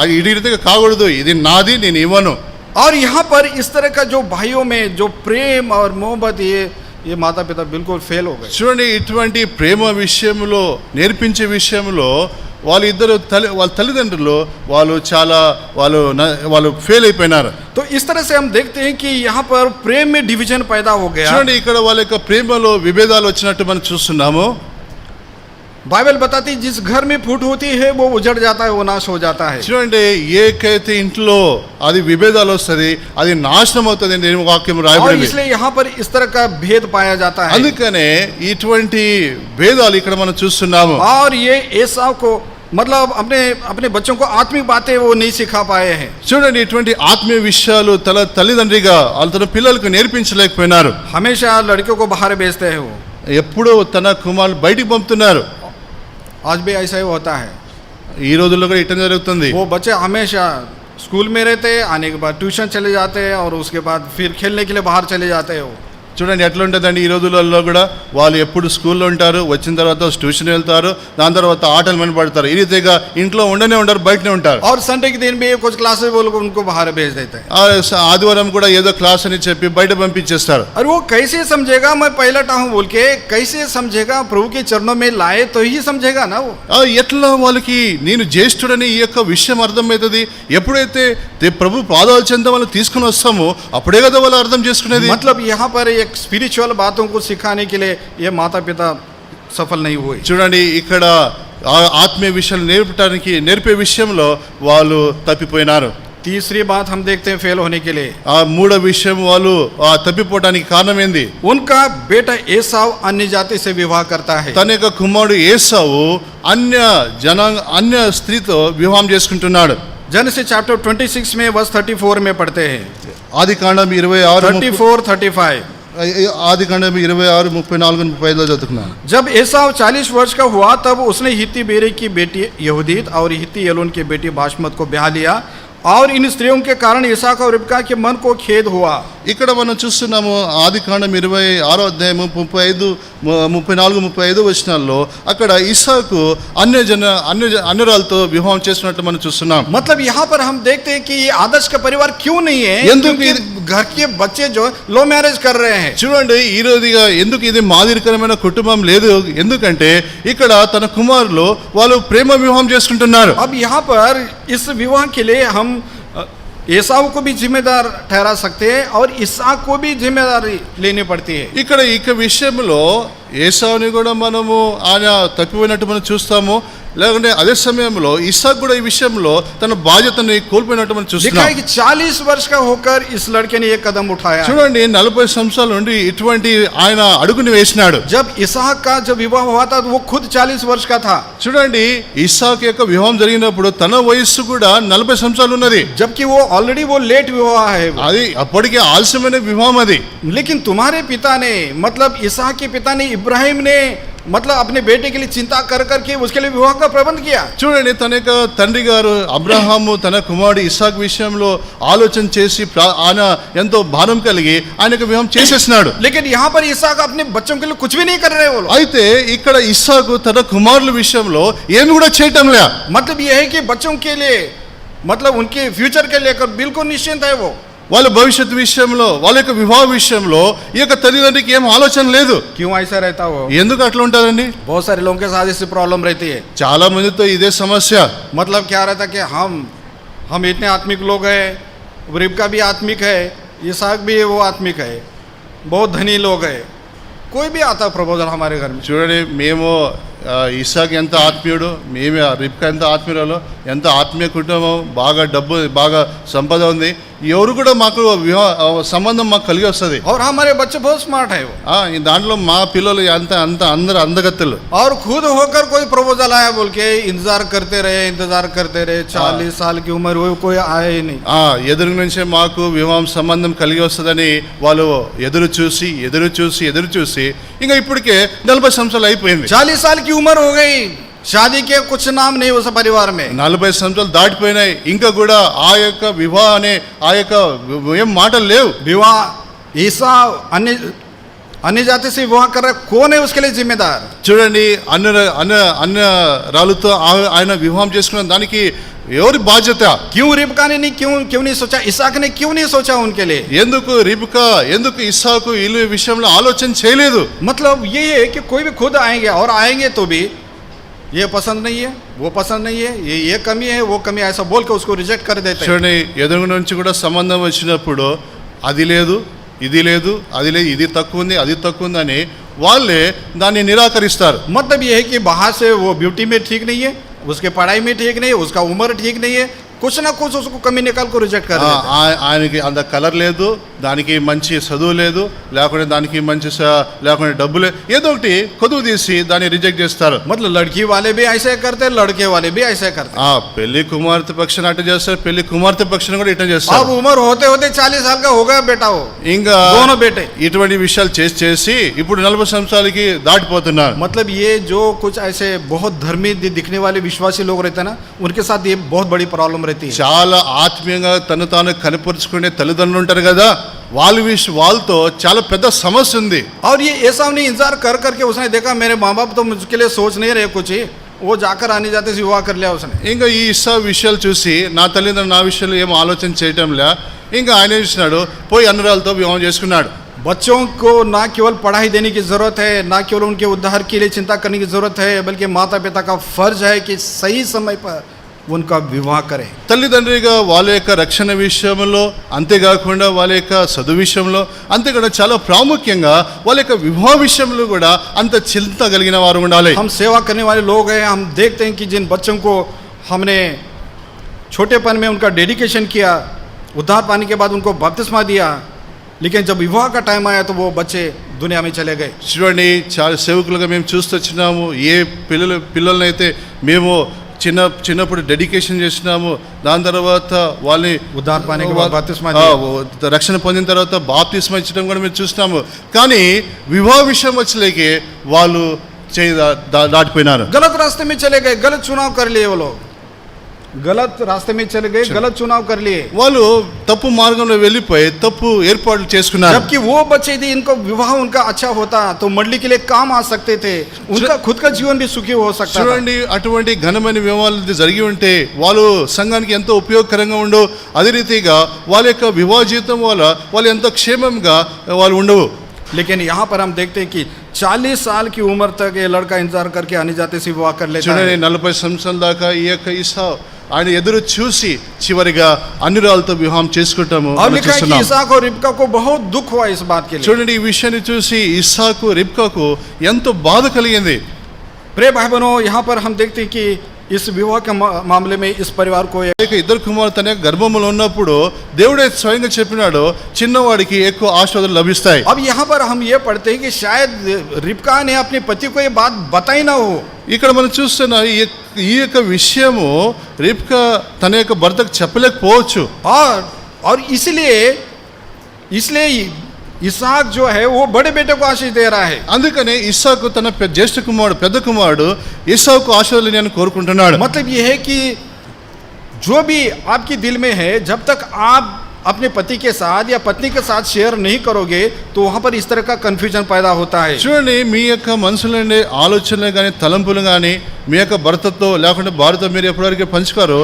అది ఈ రీతిగా కాకూడదు, ఇది నాది నేను ఇవ్వను. और यहाँ पर इस तरह का जो भाइयों में जो प्रेम और मोहब्बत, ये माता पिता बिल्कुल फेल हो गए। చూడండి ఇటువంటి ప్రేమ విషయంలో నేర్పించే విషయంలో వాళ్ళిద్దరు వాళ్ళ తల్లిదండ్రులు వాళ్ళు ఫెయిల్ అయిపోయినారు. तो इस तरह से हम देखते हैं कि यहाँ पर प्रेम में डिवीजन पैदा हो गया। చూడండి ఇక్కడ వాళ్ళ యొక్క ప్రేమలో విభేదాలు వచ్చినట్టు మనం చూస్తున్నాము. बाइबल बताती जिस घर में फूट होती है वो उजड़ जाता है, वो नाश हो जाता है। చూడండి ఏకైతే ఇంట్లో అది విభేదాలు వస్తుంది అది నాశనం అవుతుంది అని వాక్యం और రాయబడింది. इसलिए यहाँ पर इस तरह का भेद पाया जाता है। అందుకనే ఇటువంటి భేదాలు ఇక్కడ మనం చూస్తున్నాము. और ये एसाव को मतलब अपने बच्चों को आत्मिक बातें वो नहीं सिखा पाए हैं। చూడండి ఇటువంటి ఆత్మీయ విషయాలు తల్లిదండ్రిగా వాళ్ళు తన పిల్లలకు నేర్పించలేకపోయినారు. हमेशा लड़कियों को बाहर भेजते हैं वो, ఎప్పుడూ తన కుమారులు బయటికి పంపుతున్నారు. आज भी ऐसा ही होता है। ఈ రోజుల్లో కూడా ఇట్లా జరుగుతుంది. वो बच्चे हमेशा स्कूल में रहते हैं, आने के बाद ट्यूशन चले जाते हैं और उसके बाद फिर खेलने के लिए बाहर चले जाते हैं वो। చూడండి ఎట్లా ఉంటుందండి ఈ రోజులలో కూడా వాళ్ళు ఎప్పుడు స్కూల్లో ఉంటారు, వచ్చిన తర్వాత ట్యూషన్ వెళ్తారు, దాని తర్వాత ఆటలు వెనపడతారు. ఈ రీతిగా ఇంట్లో ఉండనే ఉంటారు, బయటనే ఉంటారు. और संडे के दिन भी कुछ क्लासेस वो लोग उनको बाहर भेज देते हैं। ఆదివారం కూడా ఏదో క్లాస్ అని చెప్పి బయట పంపించేస్తారు. और वो कैसे समझेगा मैं पहलट हूँ बोल के, कैसे समझेगा? प्रभु के चरणों में लाए तो ही समझेगा ना वो। ఎట్లా వాళ్ళకి నేను జ్యేష్ఠుడని ఈ యొక్క విషయం అర్థమవుతుంది? ఎప్పుడైతే ప్రభు పాదాల చెంత వాళ్ళు తీసుకుని వస్తామో అప్పుడే కదా వాళ్ళు అర్థం చేసుకునేది. मतलब यहाँ पर एक स्पिरिचुअल बातों को सिखाने के लिए ये माता पिता सफल नहीं हुए। చూడండి ఇక్కడ ఆత్మీయ విషయాలు నేర్పే విషయంలో వాళ్ళు తప్పిపోయినారు. तीसरी बात हम देखते हैं फेल होने के लिए, మూడో విషయం వాళ్ళు తప్పిపోవడానికి కారణం ఏంది? उनका बेटा एसाव अन्य जाति से विवाह करता है। తన యొక్క కుమారుడు ఏసావు అన్య స్త్రీతో వివాహం చేసుకుంటున్నాడు. जेनेसिस चैप्टर 26 में वर्स 34 में पढ़ते हैं, ఆదికాండం 26 34, 35। ఆదికాండం 26, 34, 35లో చదువుకున్నాను. जब एसाव 40 वर्ष का हुआ तब उसने हित्ती बेरी की बेटी यहूदीत और हित्ती एलोन की बेटी बाशमत को ब्याह लिया और इन स्त्रियों के कारण इसहाक और रिबका के मन को खेद हुआ। ఇక్కడ మనం చూస్తున్నాము ఆదికాండం 26వ అధ్యాయము 35, 34, 35 వచనాల్లో అక్కడ ఇస్సాకు అన్యరాలతో వివాహం చేసినట్లు మనం చూస్తున్నాం. मतलब यहाँ पर हम देखते हैं कि ये आदर्श का परिवार क्यों नहीं है, क्योंकि घर के बच्चे जो लो मैरिज कर रहे हैं। చూడండి ఈ రోజుగా ఎందుకు ఇది మాదిరికరమైన కుటుంబం లేదు, ఎందుకంటే ఇక్కడ తన కుమారులు వాళ్ళు ప్రేమ వివాహం చేసుకుంటున్నారు. अब यहाँ पर इस विवाह के लिए हम एसाव को भी जिम्मेदार ठहरा सकते हैं और इसहाक को भी जिम्मेदारी लेनी पड़ती है। ఇక్కడ విషయంలో ఏసావుని కూడా మనము ఆయన తప్పిపోయినట్టు మనం చూస్తాము, లేకుంటే అదే సమయంలో ఇస్సాకు కూడా ఈ విషయంలో తన బాధ్యతని కోల్పోయినట్టు మనం लिखा చూస్తున్నాం. है कि 40 वर्ष का होकर इस लड़के ने एक कदम उठाया। చూడండి 40 సంవత్సరాల నుండి ఇటువంటి ఆయన అడుగుని వేసినాడు. जब इसहाक का जब विवाह हुआ था तो वो खुद 40 वर्ष का था, చూడండి ఇస్సాకు యొక్క వివాహం జరిగినప్పుడు తన వయస్సు కూడా 40 సంవత్సరాలు ఉన్నది. जबकि वो ऑलरेडी वो लेट विवाह है वो। అది అప్పటికే ఆలస్యమైన వివాహం అది. लेकिन तुम्हारे पिता ने मतलब इसहाक के पिता ने इब्राहिम ने मतलब अपने बेटे के लिए चिंता कर करके उसके लिए विवाह का प्रबंध किया। చూడండి తన యొక్క తండ్రి గారు అబ్రహాము తన కుమారుడు ఇస్సాకు విషయంలో ఆలోచన చేసి ఆయన ఎంతో భారం కలిగి ఆయనకు వివాహం చేసేసినాడు. लेकिन यहाँ पर इसहाक अपने बच्चों के लिए कुछ भी नहीं कर रहे वो लोग। అయితే ఇక్కడ ఇస్సాకు తన కుమారుల విషయంలో ఏమి కూడా చేయటం లే. मतलब ये है कि बच्चों के लिए मतलब उनके फ्यूचर के लेकर बिल्कुल निश्चिंत है वो। వాళ్ళ భవిష్యత్తు విషయంలో వాళ్ళ యొక్క వివాహ విషయంలో ఈ యొక్క తల్లిదండ్రికి ఏం ఆలోచన లేదు. क्यों ऐसा रहता हो? ఎందుకు అట్లా ఉంటారండి? बहुत सारे लोगों के साथ इससे प्रॉब्लम रहती है। చాలా మందితో ఇదే సమస్య. मतलब क्या रहता कि हम इतने आत्मिक लोग हैं, रिबका भी आत्मिक है, इसहाक भी वो आत्मिक है, बहुत धनी लोग है, कोई भी आता प्रपोजल हमारे घर में। చూడండి మేము ఇస్సాకు ఎంత ఆత్మీయుడు, మేము రిబ్కా ఎంత ఆత్మీయురాలు, ఎంత ఆత్మీయ కుటుంబం, బాగా డబ్బు బాగా సంపద ఉంది, ఎవరు కూడా మాకు సంబంధం మాకు కలిగి వస్తుంది. और हमारे बच्चे बहुत स्मार्ट है वो। దాంట్లో మా పిల్లలు అందరు అందగత్తెలు. और खुद होकर कोई प्रपोजल आया बोल के इंतजार करते रहे 40 साल की उम्र हुई, कोई आया ही नहीं। ఎదురు నుంచే మాకు వివాహం సంబంధం కలిగి వస్తుందని వాళ్ళు ఎదురు చూసి ఇంకా ఇప్పటికే 40 సంవత్సరాలు అయిపోయింది. 40 साल की उम्र हो गई, शादी के कुछ नाम नहीं उस परिवार में। 40 సంవత్సరాలు దాటిపోయినాయి, ఇంకా కూడా ఆ యొక్క వివాహ అనే ఆ యొక్క ఏం మాటలు లేవు. विवाह ईसा अन्य जाति से विवाह कर रहा है, कौन है उसके लिए जिम्मेदार? చూడండి అన్న రాళ్ళతో ఆయన వివాహం చేసుకున్న దానికి ఎవరి బాధ్యత? क्यों रिबका ने नहीं क्यों नहीं सोचा, इसहाक ने क्यों नहीं सोचा उनके लिए? ఎందుకు రిబ్కా ఎందుకు ఇస్సాకు వీళ్ళ విషయంలో ఆలోచన చేయలేదు? मतलब ये है कि कोई भी खुद आएंगे और आएंगे तो भी ये पसंद नहीं है, वो पसंद नहीं है, ये कमी है, वो कमी है, ऐसा बोल के उसको रिजेक्ट कर देते हैं। చూడండి ఎదురు నుంచి కూడా సంబంధం వచ్చినప్పుడు అది లేదు ఇది లేదు ఇది తక్కువ ఉంది అది తక్కువ ఉంది అని వాళ్ళే దాన్ని నిరాకరిస్తారు. मतलब ये है कि बाहर से वो ब्यूटी में ठीक नहीं है, उसके पढ़ाई में ठीक नहीं है, उसका उम्र ठीक नहीं है, कुछ ना कुछ उसको कमी निकाल को रिजेक्ट कर देते हैं। ఆయనకి అంత కలర్ లేదు, దానికి మంచి చదువు లేదు, లేకుంటే దానికి మంచి లేకుంటే డబ్బు లేదు, ఏదో ఒకటి కొదువు తీసి దాన్ని రిజెక్ట్ చేస్తారు. मतलब लड़की वाले भी ऐसे करते हैं, लड़के वाले भी ऐसे करते हैं। పెళ్లి కుమార్తె పక్షాన అట్ట చేస్తారు, పెళ్లి కుమార్తె పక్షాన కూడా ఇట్లా చేస్తారు. अब उम्र होते होते 40 साल का हो गया बेटा, वो ఇంకా दोनों बेटे। ఇటువంటి విషయాలు చేసి ఇప్పుడు 40 సంవత్సరాలకి దాటిపోతున్నారు. मतलब ये जो कुछ ऐसे बहुत धर्मी दिखने वाले विश्वासी लोग रहते हैं ना, उनके साथ ये बहुत बड़ी प्रॉब्लम रहती है। చాలా ఆత్మీయంగా తను తాను కనపరుచుకునే తల్లిదండ్రులు ఉంటారు కదా, వాళ్ళతో చాలా పెద్ద సమస్య ఉంది. और ये ऐसा नहीं इंतजार कर करके उसने देखा मेरे माँ बाप तो मुझके लिए सोच नहीं रहे कुछ ही, वो जाकर आने जाते से विवाह कर लिया उसने। ఇంకా ఈ ఇస్సా విషయాలు చూసి నా తల్లిదండ్రులు నా విషయాలు ఏం ఆలోచన చేయటంలే, ఇంకా ఆయన చూసినాడు పోయి అన్నురాలతో వివాహం చేసుకున్నాడు. बच्चों को ना केवल पढ़ाई देने की जरूरत है, ना केवल उनके उद्धार के लिए चिंता करने की जरूरत है, बल्कि माता पिता का फर्ज है कि सही समय पर उनका विवाह करें। తల్లిదండ్రిగా వాళ్ళ యొక్క రక్షణ విషయంలో, అంతేకాకుండా వాళ్ళ యొక్క చదువు విషయంలో, అంతేకాకుండా చాలా ప్రాముఖ్యంగా వాళ్ళ యొక్క వివాహ విషయంలో కూడా అంత చింత కలిగిన వారు ఉండాలి. हम सेवा करने वाले लोग हैं, हम देखते हैं कि जिन बच्चों को हमने छोटेपन में उनका डेडिकेशन किया, उद्धार पाने के बाद उनको बपतिस्मा दिया, लेकिन जब विवाह का टाइम आया तो वो बच्चे दुनिया में चले गए। చూడండి చాలా సేవకులుగా మేము చూస్తూ వచ్చినాము, ఏ పిల్లలనైతే మేము చిన్నప్పుడు డెడికేషన్ చేసినాము, దాని తర్వాత వాళ్ళని उद्धार पाने के बाद बपतिस्मा ఆ, दिया। రక్షణ పొందిన తర్వాత బాప్తిస్మా ఇచ్చడం కూడా మేము చూస్తున్నాము. కానీ వివాహ విషయం వచ్చలేకే వాళ్ళు చేయి దాటిపోయినారు. गलत रास्ते में चले गए, गलत चुनाव कर लिए वो लोग, गलत रास्ते में चले गए, गलत चुनाव कर लिए। వాళ్ళు తప్పు మార్గంలో వెళ్ళిపోయి తప్పు ఏర్పాట్లు చేసుకున్నారు. जबकि वो बच्चे यदि इनको विवाह उनका अच्छा होता तो मंडली के लिए काम आ सकते थे, उनका खुद का जीवन भी सुखी हो सकता था। చూడండి, అటువంటి ఘనమైన వివాహాలు జరిగి ఉంటే వాళ్ళు సంఘానికి ఎంతో ఉపయోగకరంగా ఉండవు. అదే రీతిగా వాళ్ళ యొక్క వివాహ జీవితం వల్ల వాళ్ళు ఎంతో క్షేమంగా వాళ్ళు ఉండవు. लेकिन यहाँ पर हम देखते हैं कि 40 साल की उम्र तक ये लड़का इंतजार करके आने जाते से विवाह कर लेता చూడండి, है। 40 సంవత్సరాల దాకా ఈ యొక్క ఇసాకు ఆయన ఎదురు చూసి చివరిగా అన్యురాలతో వివాహం చేసుకుంటాము. और लिखा है कि इसहाक और रिबका को बहुत दुख हुआ इस बात के लिए। చూడండి, ఈ విషయాన్ని చూసి ఇస్సాకు రిబ్కాకు ఎంతో బాధ కలిగింది. प्रिय भाई बहनों, यहाँ पर हम देखते हैं कि इस विवाह के मामले में इस परिवार को ఇద్దరు కుమారులు తన గర్భంలో ఉన్నప్పుడు దేవుడే స్వయంగా చెప్పినాడు, చిన్నవాడికి ఎక్కువ ఆశీర్వాదాలు లభిస్తాయి. अब यहाँ पर हम ये पढ़ते हैं कि शायद रिबका ने अपने पति को ये बात बताई ना हो। ఇక్కడ మనం చూస్తున్న ఈ యొక్క విషయము రిబ్కా తన యొక్క భర్తకు చెప్పలేకపోవచ్చు. और इसलिए इसहाक जो है वो बड़े बेटे को आशीष दे रहा है। అందుకనే ఇస్సాకు తన జ్యేష్ఠ కుమారుడు పెద్ద కుమారుడు ఇస్సాకు ఆశీర్వాదాలు నేను కోరుకుంటున్నాడు. मतलब ये है कि जो भी आपके दिल में है, जब तक आप अपने पति के साथ या पत्नी के साथ शेयर नहीं करोगे तो वहाँ पर इस तरह का कन्फ्यूजन पैदा होता है। చూడండి, మీ యొక్క మనసులో ఉండే ఆలోచనలు కానీ తలంపులు కానీ మీ యొక్క భర్తతో లేకుంటే భార్యతో మీరు ఎప్పటివరకు పంచుకోరో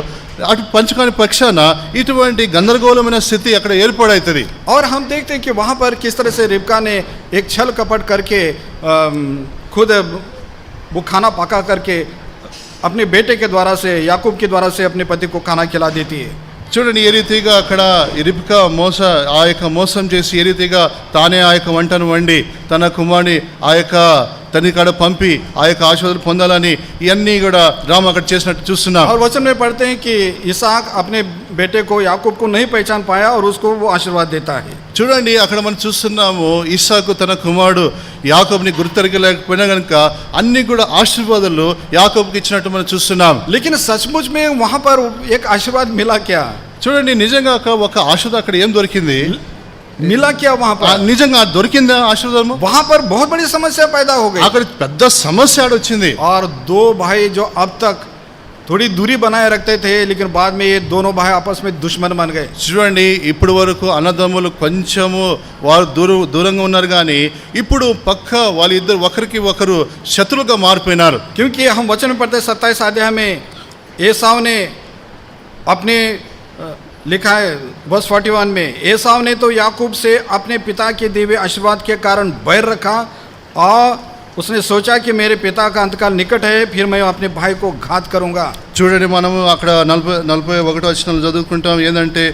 అటు పంచుకోని పక్షాన ఇటువంటి గందరగోళమైన స్థితి అక్కడ ఏర్పడవుతుంది. और हम देखते हैं कि वहाँ पर किस तरह से रिबका ने एक छल कपट करके खुद वो खाना पका करके अपने बेटे के द्वारा से, याकूब के द्वारा से अपने पति को खाना खिला देती है। చూడండి, ఏ రీతిగా అక్కడ రిబ్కా ఆ యొక్క మోసం చేసి ఏ రీతిగా తానే ఆ యొక్క వంటను వండి తన కుమారుని ఆ యొక్క తన కాడ పంపి ఆ యొక్క ఆశీర్వాదాలు పొందాలని ఇవన్నీ కూడా డ్రామా అక్కడ చేసినట్టు చూస్తున్నాం. और वचन में पढ़ते हैं कि इसहाक अपने बेटे को याकूब को नहीं पहचान पाया और उसको वो आशीर्वाद देता है। చూడండి, అక్కడ మనం చూస్తున్నాము ఇస్సాకు తన కుమారుడు యాకోబుని గుర్తెరగలేకపోయినా కనుక అన్ని కూడా ఆశీర్వాదాలు యాకోబుకి ఇచ్చినట్టు మనం చూస్తున్నాం. लेकिन सचमुच में वहाँ पर एक आशीर्वाद मिला क्या? చూడండి, నిజంగా ఒక ఆశీర్వాదం అక్కడ ఏం దొరికింది? मिला क्या वहाँ पर? నిజంగా దొరికిందా ఆశీర్వాదము? वहाँ पर बहुत बड़ी समस्या पैदा हो गई। అక్కడ పెద్ద సమస్య ఆడొచ్చింది. और दो भाई जो अब तक थोड़ी दूरी बनाए रखते थे, लेकिन बाद में ये दोनों भाई आपस में दुश्मन बन गए। చూడండి, ఇప్పటి వరకు అన్నదమ్ములు కొంచెము వారు దూరంగా ఉన్నారు, కానీ ఇప్పుడు పక్క వాళ్ళిద్దరు ఒకరికి ఒకరు శత్రులుగా మారిపోయినారు. क्योंकि हम वचन में पढ़ते 27 अध्याय में एसाव ने अपने लिखा है वर्स 41 में, एसाव ने तो याकूब से अपने पिता के दिए हुए आशीर्वाद के कारण बैर रखा और उसने सोचा कि मेरे पिता का अंतकाल निकट है, फिर मैं अपने भाई को घात करूंगा। చూడండి, మనము అక్కడ 41 వచనాలు చదువుకుంటాం. ఏంటంటే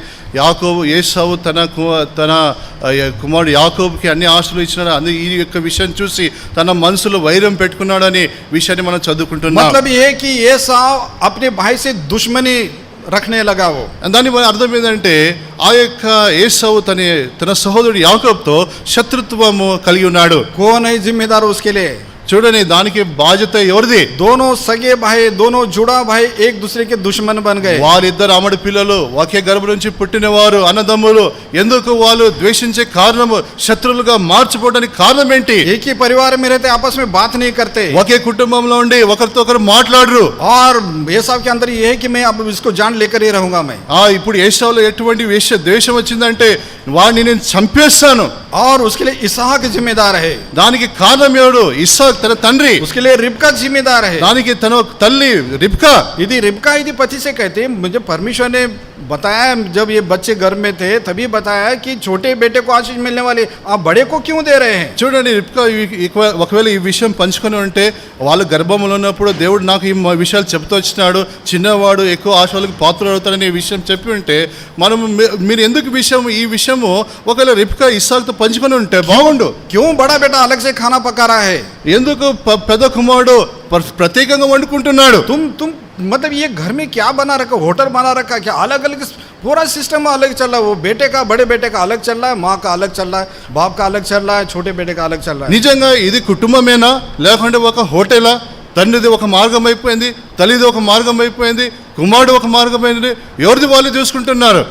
యాకోబు ఏసావు తన కుమారుడు యాకోబుకి అన్ని ఆశలు ఇచ్చినాడు, అందుకే ఈ యొక్క విషయం చూసి తన మనసులో వైరం పెట్టుకున్నాడని విషయాన్ని మనం చదువుకుంటున్నాం. मतलब ये है कि एसाव अपने भाई से दुश्मनी रखने लगा। वो దాని అర్థం ఏంటంటే ఆ యొక్క ఏసావు తన సహోదరుడు యాకోబుతో శత్రుత్వము కలిగి ఉన్నాడు. कौन है जिम्मेदार उसके लिए? చూడండి, దానికి బాధ్యత ఎవరిది? दोनों सगे भाई, दोनों जुड़ा भाई एक दूसरे के दुश्मन बन गए। వారిద్దరు అమ్మడి పిల్లలు, ఒకే గర్భం నుంచి పుట్టినవారు అన్నదమ్ములు, ఎందుకు వాళ్ళు ద్వేషించే కారణము, శత్రువులుగా మార్చిపోవడానికి కారణం ఏంటి? एक ही परिवार में रहते, आपस में बात नहीं करते। ఒకే కుటుంబంలో ఉండి ఒకరితో ఒకరు మాట్లాడరు. और एसाव के अंदर ये है कि मैं अब इसको जान लेकर ही रहूंगा मैं। ఇప్పుడు ఏసావులో ఎటువంటి ద్వేషం వచ్చిందంటే వాడిని నేను చంపేస్తాను. और उसके लिए इसहाक जिम्मेदार है। దానికి కారణం ఎవడు? ఇస్సాకు తన తండ్రి. उसके लिए रिबका जिम्मेदार है। దానికి తన తల్లి రిబ్కా. यदि रिबका यदि पति से कहते, मुझे परमेश्वर ने बताया जब ये बच्चे घर में थे तभी बताया कि छोटे बेटे को आशीष मिलने वाले, आप बड़े को क्यों दे रहे हैं? చూడండి, రిబ్కా ఒకవేళ ఈ విషయం పంచుకొని ఉంటే వాళ్ళు గర్భంలో ఉన్నప్పుడు దేవుడు నాకు ఈ విషయాలు చెప్తూ వచ్చినాడు, చిన్నవాడు ఎక్కువ ఆశలకు పాత్ర అవుతాడని ఈ విషయం చెప్పి ఉంటే మీరు ఎందుకు ఈ విషయము ఒకవేళ రిబ్కా ఇస్సాకుతో పంచుకొని ఉంటే బాగుండు. क्यों बड़ा बेटा अलग से खाना पका रहा है? ఎందుకు పెద్ద కుమారుడు ప్రత్యేకంగా వండుకుంటున్నాడు? तुम मतलब ये घर में क्या बना रखा, होटल बना रखा क्या? अलग अलग पूरा सिस्टम अलग चल रहा है। वो बेटे का, बड़े बेटे का अलग चल रहा है, माँ का अलग चल रहा है, बाप का अलग चल रहा है, छोटे बेटे का अलग चल रहा है। నిజంగా ఇది కుటుంబమేనా లేకుంటే ఒక హోటలా? తండ్రిది ఒక మార్గం అయిపోయింది, తల్లిది ఒక మార్గం అయిపోయింది, కుమారుడు ఒక మార్గం అయింది, ఎవరిది వాళ్ళు చూసుకుంటున్నారు.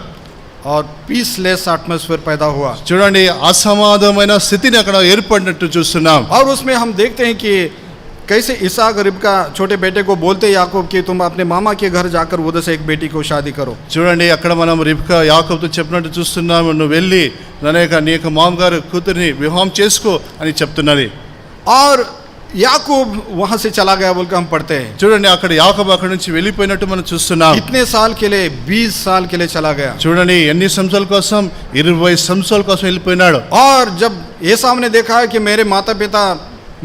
और पीसलेस एटमॉस्फेयर पैदा हुआ. చూడండి, అసమాధానమైన స్థితిని అక్కడ ఏర్పడినట్టు చూస్తున్నాం. और उसमें हम देखते हैं कि कैसे इसहाक रिबका छोटे बेटे को बोलते याकूब कि तुम अपने मामा के घर जाकर उधर से एक बेटी को शादी करो. చూడండి, అక్కడ మనం రిబ్కా యాకోబుతో చెప్పినట్టు చూస్తున్నాము, నువ్వు వెళ్ళి నీ యొక్క మామగారు కూతురిని వివాహం చేసుకో అని చెప్తున్నది. और याकूब वहां से चला गया बोल के हम पढ़ते हैं. చూడండి, అక్కడ యాకోబు అక్కడి నుంచి వెళ్ళిపోయినట్టు మనం చూస్తున్నాం. कितने साल के लिए? 20 साल के लिए चला गया. చూడండి, ఎన్ని సంవత్సరాల కోసం? 20 సంవత్సరాల కోసం వెళ్ళిపోయినాడు. और जब एसाव ने देखा है कि मेरे माता पिता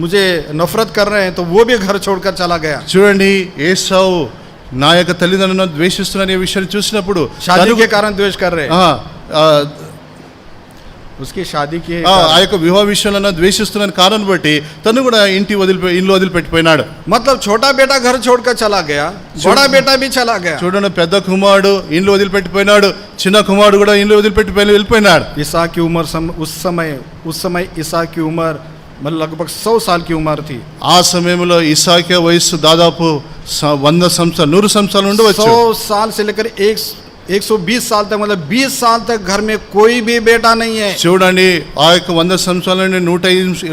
मुझे नफरत कर रहे हैं तो वो भी घर छोड़कर चला गया. చూడండి, ఏసావు నా యొక్క తల్లిదండ్రులను ద్వేషిస్తున్న ఈ విషయాన్ని చూసినప్పుడు शादी के कारण द्वेष कर रहे हैं. उसकी शादी की ఆ యొక్క వివాహ విషయంలో ద్వేషిస్తున్న కారణం బట్టి తను కూడా ఇల్లు వదిలిపెట్టిపోయినాడు. मतलब छोटा बेटा घर छोड़कर चला गया, बड़ा बेटा भी चला गया. చూడండి, పెద్ద కుమారుడు ఇల్లు వదిలిపెట్టిపోయినాడు, చిన్న కుమారుడు కూడా ఇల్లు వదిలిపెట్టిపోయి వెళ్ళిపోయినాడు. इसहाक की उम्र उस समय इसहाक की उम्र मतलब लगभग 100 साल की उम्र थी. ఆ సమయంలో ఇస్సాకు వయస్సు దాదాపు 100 సంవత్సరాలు 100 సంవత్సరాలు ఉండవచ్చు. 100 साल से लेकर 120 साल तक, मतलब 20 साल तक घर में कोई भी बेटा नहीं है. చూడండి, ఆ యొక్క 100 సంవత్సరాల నుండి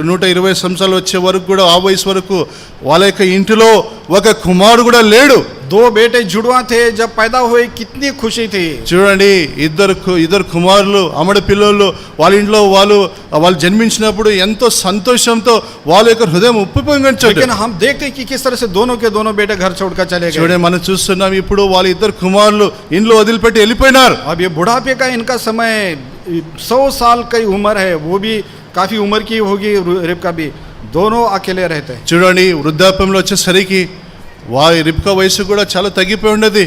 120 సంవత్సరాలు వచ్చే వరకు కూడా ఆ వయసు వరకు వాళ్ళ యొక్క ఇంటిలో ఒక కుమారుడు కూడా లేడు. 2 बेटे जुड़वा थे, जब पैदा हुए कितनी खुशी थी. చూడండి, ఇద్దరు కుమారులు అమ్మడి పిల్లలు వాళ్ళ ఇంట్లో వాళ్ళు జన్మించినప్పుడు ఎంతో సంతోషంతో వాళ్ళ యొక్క హృదయం ఉప్పొంగించాడు. लेकिन हम देखते हैं कि किस तरह से दोनों के दोनों बेटे घर छोड़कर चले गए. చూడండి, మనం చూస్తున్నాం ఇప్పుడు వాళ్ళ ఇద్దరు కుమారులు ఇంట్లో వదిలిపెట్టి వెళ్ళిపోయినారు. अब ये बुढ़ापे का इनका समय 100 साल की उम्र है, वो भी काफी उम्र की होगी रिबका भी. दोनों अकेले रहते हैं. చూడండి, వృద్ధాప్యంలో వచ్చేసరికి వారి రిబ్కా వయసు కూడా చాలా తగ్గిపోయి ఉన్నది.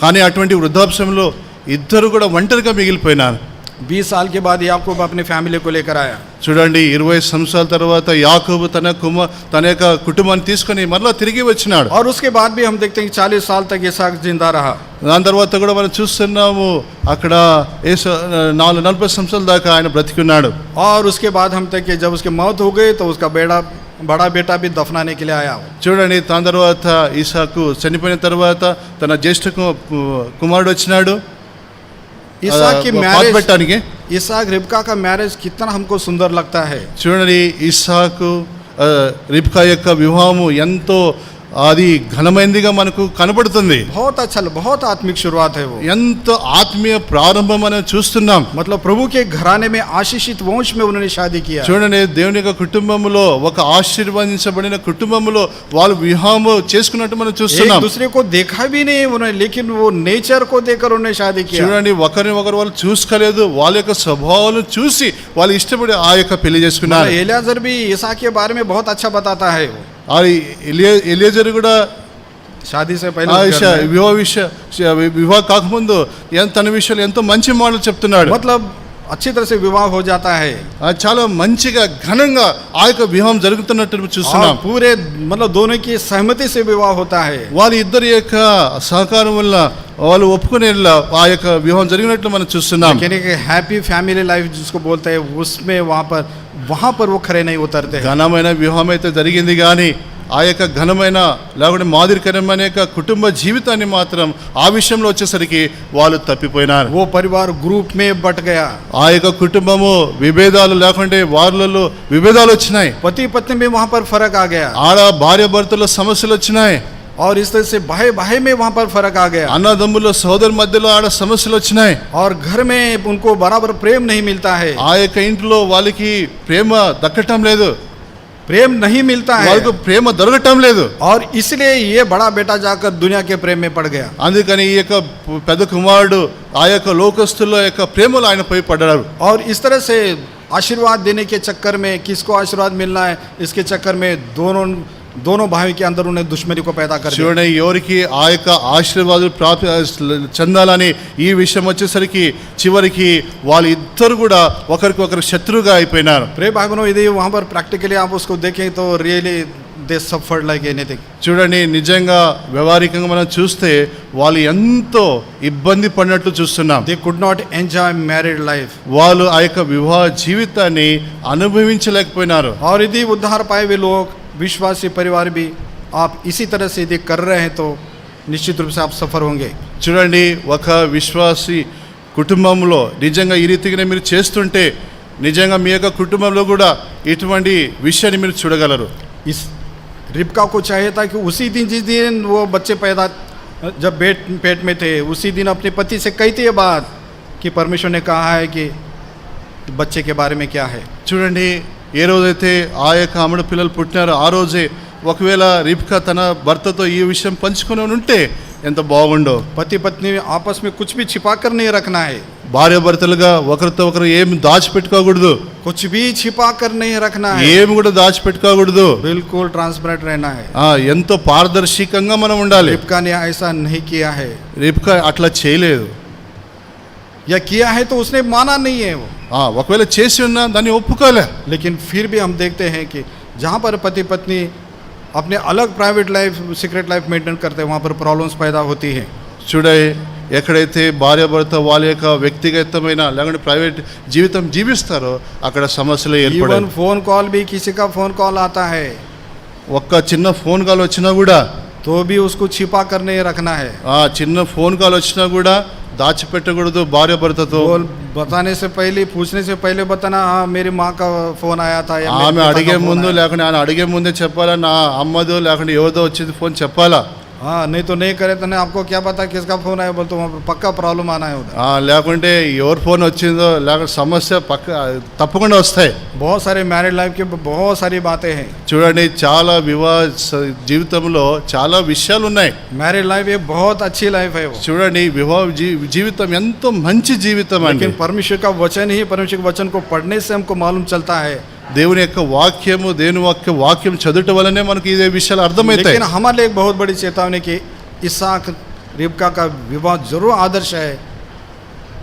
కానీ అటువంటి వృద్ధాప్యంలో ఇద్దరు కూడా ఒంటరిగా మిగిలిపోయినారు. 20 साल के बाद याकूब अपनी फैमिली को लेकर आया. చూడండి, 20 సంవత్సరాల తర్వాత యాకోబు తన యొక్క కుటుంబాన్ని తీసుకొని మరలా తిరిగి వచ్చినాడు. और उसके बाद भी हम देखते हैं कि 40 साल तक इसहाक जिंदा रहा. దాని తర్వాత కూడా మనం చూస్తున్నాము అక్కడ 40 సంవత్సరాల దాకా ఆయన బ్రతికున్నాడు. और उसके बाद हम तक कि जब उसकी मौत हो गई तो उसका बड़ा बेटा भी दफनाने के लिए आया. చూడండి, దాని తర్వాత ఇస్సాకు చనిపోయిన తర్వాత తన జ్యేష్ఠ కుమారుడు వచ్చినాడు इसहाक की मैरिज, పెట్టడానికి. इसहाक रिबका का मैरिज कितना हमको सुंदर लगता है. చూడండి, ఇస్సాకు రిబ్కా యొక్క వివాహము ఎంతో అది ఘనమైనదిగా మనకు కనబడుతుంది. बहुत अच्छा, बहुत आत्मिक शुरुआत है वो. ఎంతో ఆత్మీయ ప్రారంభం మనం చూస్తున్నాం. मतलब प्रभु के घराने में आशीषित वंश में उन्होंने शादी किया. చూడండి, దేవుని యొక్క కుటుంబంలో ఒక ఆశీర్వదించబడిన కుటుంబంలో వాళ్ళు వివాహం చేసుకున్నట్టు మనం एक చూస్తున్నాం. दूसरे को देखा भी नहीं उन्होंने, लेकिन वो नेचर को देखकर उन्होंने शादी किया. చూడండి, ఒకరిని ఒకరు వాళ్ళు చూసుకోలేదు, వాళ్ళ యొక్క స్వభావాలను చూసి వాళ్ళు ఇష్టపడి ఆ యొక్క పెళ్లి చేసుకున్నారు. एलियाजर भी इसहाक के बारे में बहुत अच्छा बताता है. वो ఎలియజరు కూడా शादी से पहले వివాహ కాకముందు తన విషయాలు ఎంతో మంచి మాటలు చెప్తున్నాడు. मतलब अच्छी तरह से विवाह हो जाता है. చాలా మంచిగా ఘనంగా ఆ యొక్క వివాహం జరుగుతున్నట్టు చూస్తున్నాం. पूरे मतलब दोनों की सहमति से विवाह होता है. వాళ్ళ ఇద్దరి యొక్క సహకారం వల్ల వాళ్ళు ఒప్పుకునే ఆ యొక్క వివాహం జరిగినట్లు మనం చూస్తున్నాం. हैप्पी फैमिली लाइफ जिसको बोलते हैं, उसमें वहां पर वो खरे नहीं उतरते. ఘనమైన వివాహం అయితే జరిగింది కానీ ఆ యొక్క ఘనమైన లేకుంటే మాదిరికరమైన యొక్క కుటుంబ జీవితాన్ని మాత్రం ఆ విషయంలో వచ్చేసరికి వాళ్ళు తప్పిపోయినారు. वो परिवार ग्रुप में बट गया. ఆ యొక్క కుటుంబము విభేదాలు లేకుంటే వాళ్ళలో విభేదాలు వచ్చినాయి. पति पत्नी में वहां पर फर्क आ गया. ఆడ భార్య భర్తల సమస్యలు వచ్చినాయి. और इस तरह से भाई में वहां पर फर्क आ गया. అన్నదమ్ముల సోదరు మధ్యలో ఆడ సమస్యలు వచ్చినాయి. और घर में उनको बराबर प्रेम नहीं मिलता है. ఆ యొక్క ఇంట్లో వాళ్ళకి ప్రేమ దక్కటం లేదు, प्रेम नहीं मिलता है. వాళ్ళకు ప్రేమ దొరకటం లేదు. और इसलिए ये बड़ा बेटा जाकर दुनिया के प्रेम में पड़ गया. అందుకని ఈ యొక్క పెద్ద కుమారుడు ఆ యొక్క లోకస్తుల యొక్క ప్రేమలో ఆయన పోయి పడ్డాడు. और इस तरह से आशीर्वाद देने के चक्कर में, किसको आशीर्वाद मिलना है इसके चक्कर में दोनों भाइयों के अंदर उन्हें दुश्मनी को पैदा कर दिया. చూడండి, ఎవరికి ఆ యొక్క ఆశీర్వాదాలు చెందాలని ఈ విషయం వచ్చేసరికి చివరికి వాళ్ళిద్దరు కూడా ఒకరికొకరు శత్రువుగా అయిపోయినారు. प्रिय भाई बहनों, यदि वहाँ पर प्रैक्टिकली आप उसको देखें तो really they suffered like anything. చూడండి, నిజంగా వ్యవహారికంగా మనం చూస్తే వాళ్ళు ఎంతో ఇబ్బంది పడినట్లు చూస్తున్నాం. They could not enjoy married life. వాళ్ళు ఆ యొక్క వివాహ జీవితాన్ని అనుభవించలేకపోయినారు. और यदि उद्धार पाए हुए लोग, विश्वासी परिवार भी आप इसी तरह से यदि कर रहे हैं तो निश्चित रूप से आप सफल होंगे। చూడండి, ఒక విశ్వాసి కుటుంబంలో నిజంగా ఈ రీతిగానే మీరు చేస్తుంటే నిజంగా మీ యొక్క కుటుంబంలో కూడా ఇటువంటి విషయాన్ని మీరు చూడగలరు. इस रिबका को चाहिए था कि उसी दिन जिस दिन वो बच्चे पैदा जब पेट में थे उसी दिन अपने पति से कही थी ये बात कि परमेश्वर ने कहा है कि बच्चे के बारे में क्या है। చూడండి, ఏ రోజైతే ఆ యొక్క ఆమెడు పిల్లలు పుట్టినారో ఆ రోజే ఒకవేళ రిబ్కా తన భర్తతో ఈ విషయం పంచుకొని ఉంటే ఎంత బాగుండో. पति पत्नी आपस में कुछ भी छिपा कर नहीं रखना है, భార్య భర్తలుగా ఒకరితో ఒకరు ఏమి దాచిపెట్టుకోకూడదు, कुछ भी छिपा कर नहीं रखना है, ఏమి కూడా దాచిపెట్టుకోకూడదు. बिल्कुल ट्रांसपेरेंट रहना है। ఎంతో పారదర్శకంగా మనం ఉండాలి. रिबका ने ऐसा नहीं किया है, రిబ్కా అట్లా చేయలేదు. या किया है तो उसने माना नहीं है वो, ఒకవేళ చేసి ఉన్నా దాన్ని ఒప్పుకోలే. लेकिन फिर भी हम देखते हैं कि जहाँ पर पति पत्नी अपने अलग private life secret life maintain करते हैं वहाँ पर प्रॉब्लम्स पैदा होती है। చూడే, ఎక్కడైతే భార్య భర్త వాళ్ళ యొక్క వ్యక్తిగతమైన లేకుంటే ప్రైవేట్ జీవితం జీవిస్తారో అక్కడ సమస్యలు इवन ఏర్పడాయి. फोन कॉल भी किसी का फोन कॉल आता है ఒక్క చిన్న ఫోన్ కాల్ వచ్చినా కూడా तो भी उसको छिपा कर नहीं रखना है। చిన్న ఫోన్ కాల్ వచ్చినా కూడా దాచిపెట్టకూడదు భార్య భర్తతో. बोल बताने से पहले पूछने से पहले बताना, हाँ मेरी माँ का फोन आया था या मेरे ఆమె पिता का అడిగే फोन ముందు आया। లేకుంటే ఆయన అడిగే ముందే చెప్పాలా, నా అమ్మదో లేకుంటే ఎవరిదో వచ్చింది ఫోన్ చెప్పాలా. हाँ नहीं तो नहीं करे तो नहीं, आपको क्या पता किसका फोन आया, बोल तो वहाँ पर पक्का प्रॉब्लम आना है उधर। లేకుంటే ఎవరి ఫోన్ వచ్చిందో లేకుంటే సమస్య తప్పకుండా వస్తాయి. बहुत सारे मैरिड लाइफ के बहुत सारी बातें हैं। చూడండి, చాలా వివాహ జీవితంలో చాలా విషయాలు ఉన్నాయి. मैरिड लाइफ ये बहुत अच्छी लाइफ है वो, చూడండి, వివాహ జీవితం ఎంతో మంచి జీవితం అండి. लेकिन परमेश्वर का वचन ही, परमेश्वर के वचन को पढ़ने से हमको मालूम चलता है, దేవుని యొక్క వాక్యము, దేవుని యొక్క వాక్యం చదువుట వల్లనే మనకి ఇదే విషయాలు అర్థమవుతాయి. लेकिन हमारे लिए एक बहुत बड़ी चेतावनी कि इसहाक रिबका का विवाह जरूर आदर्श है,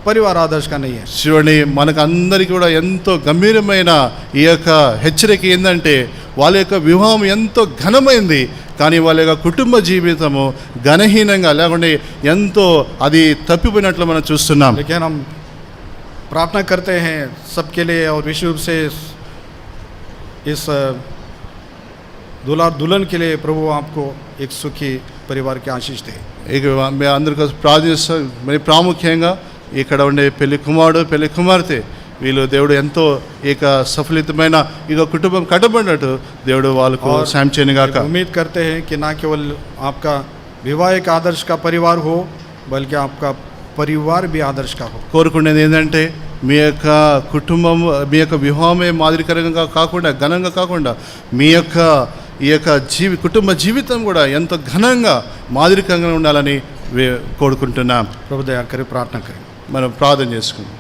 परिवार आदर्श का नहीं है। చూడండి, మనకు అందరికీ కూడా ఎంతో గంభీరమైన ఈ యొక్క హెచ్చరిక ఏంటంటే వాళ్ళ యొక్క వివాహం ఎంతో ఘనమైంది, కానీ వాళ్ళ యొక్క కుటుంబ జీవితము ఘనహీనంగా లేకుంటే ఎంతో అది తప్పిపోయినట్లు మనం చూస్తున్నాం. लेकिन हम प्रार्थना करते हैं सबके लिए और विशेष रूप से इस दूल्हा और दुल्हन के लिए प्रभु आपको एक सुखी परिवार की आशीष दे। ఇక మేము అందరి కోసం ప్రార్థిస్తాం. మరి ప్రాముఖ్యంగా ఇక్కడ ఉండే పెళ్లి కుమారుడు పెళ్లి కుమార్తె వీళ్ళు దేవుడు ఎంతో ఇక సఫలితమైన ఇక కుటుంబం కట్టబడినట్టు దేవుడు వాళ్ళకు సాయం చేయను గాక. उम्मीद करते हैं कि ना केवल आपका विवाह एक आदर्श का परिवार हो बल्कि आपका परिवार भी आदर्श का हो। కోరుకునేది ఏంటంటే మీ యొక్క కుటుంబం, మీ యొక్క వివాహమే మాదిరికరంగా కాకుండా ఘనంగా కాకుండా మీ యొక్క ఈ యొక్క కుటుంబ జీవితం కూడా ఎంతో ఘనంగా మాదిరికంగా ఉండాలని కోరుకుంటున్నాం. प्रभु दया करे, प्रार्थना करें। మనం ప్రార్థన చేసుకుందాం.